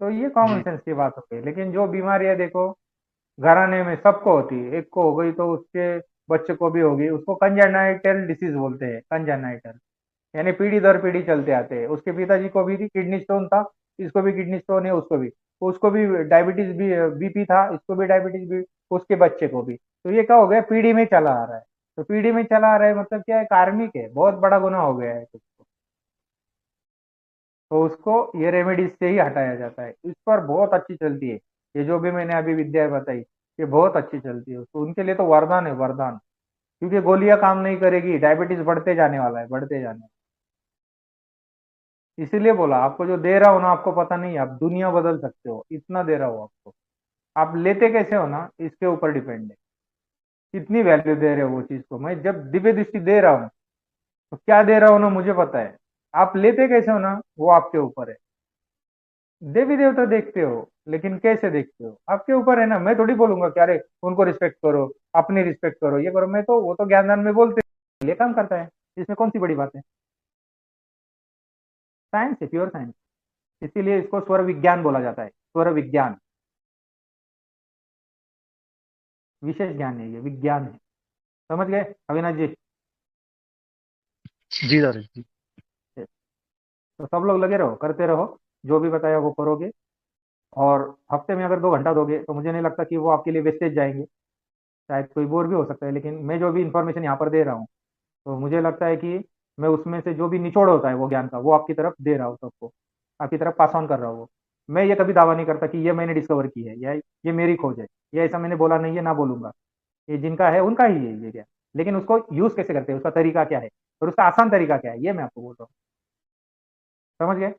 तो ये कॉमन जी सेंस की बात होती है। लेकिन जो बीमारियां देखो घराने में सबको होती है, एक को हो गई तो उसके बच्चे को भी होगी, उसको कंजेनाइटल डिसीज बोलते हैं, कंजेनाइटल, यानी पीढ़ी दर पीढ़ी चलते आते हैं। उसके पिताजी को भी किडनी स्टोन था, इसको भी किडनी स्टोन है, उसको भी डायबिटीज भी, बीपी था, इसको भी डायबिटीज भी, उसके बच्चे को भी। तो ये क्या हो गया, पीढ़ी में चला आ रहा है। तो पीढ़ी में चला आ रहा है मतलब क्या है, कार्मिक है, बहुत बड़ा गुनाह हो गया है उसको। तो उसको ये रेमेडीज से ही हटाया जाता है। इस पर बहुत अच्छी चलती है, ये जो भी मैंने अभी विद्या बताई, ये बहुत अच्छी चलती है। तो उनके लिए तो वरदान है, वरदान। क्योंकि गोलियां काम नहीं करेगी, डायबिटीज बढ़ते जाने वाला है, बढ़ते जाने। इसीलिए बोला आपको जो दे रहा हूं ना, आपको पता नहीं है, आप दुनिया बदल सकते हो, इतना दे रहा हूं आपको। आप लेते कैसे हो ना, इसके ऊपर डिपेंड है, कितनी वैल्यू दे रहे हो वो चीज को। मैं जब दिव्य दृष्टि दे रहा हूँ तो क्या दे रहा हूँ ना, मुझे पता है। आप लेते कैसे हो ना, वो आपके ऊपर है। देवी देवता देखते हो, लेकिन कैसे देखते हो आपके ऊपर है ना। मैं थोड़ी बोलूंगा कि अरे उनको रिस्पेक्ट करो, अपनी रिस्पेक्ट करो, ये करो। मैं तो, वो तो ज्ञानदान में बोलते हैं, ये काम करता है, इसमें कौन सी बड़ी बात है। साइंस है, प्योर साइंस। इसीलिए इसको स्वर विज्ञान बोला जाता है, स्वर विज्ञान। विशेष ज्ञान है, ये विज्ञान है। समझ गए अविनाश जी? जी दादाजी। तो सब लोग लगे रहो, करते रहो, जो भी बताया वो करोगे। और हफ्ते में अगर 2 घंटा दोगे तो मुझे नहीं लगता कि वो आपके लिए वेस्टेज जाएंगे। शायद कोई बोर भी हो सकता है, लेकिन मैं जो भी इंफॉर्मेशन यहाँ पर दे रहा हूँ, तो मुझे लगता है कि मैं उसमें से जो भी निचोड़ होता है वो ज्ञान का, वो आपकी तरफ दे रहा हूँ, सबको आपकी तरफ पास ऑन कर रहा हूँ। मैं ये कभी दावा नहीं करता कि ये मैंने डिस्कवर की है या ये मेरी खोज है, ये ऐसा मैंने बोला नहीं है, ना बोलूंगा। ये जिनका है उनका ही है ये ज्ञान। लेकिन उसको यूज कैसे करते हैं, उसका तरीका क्या है और उसका आसान तरीका क्या है, ये मैं आपको बोल रहा हूँ। समझ गए?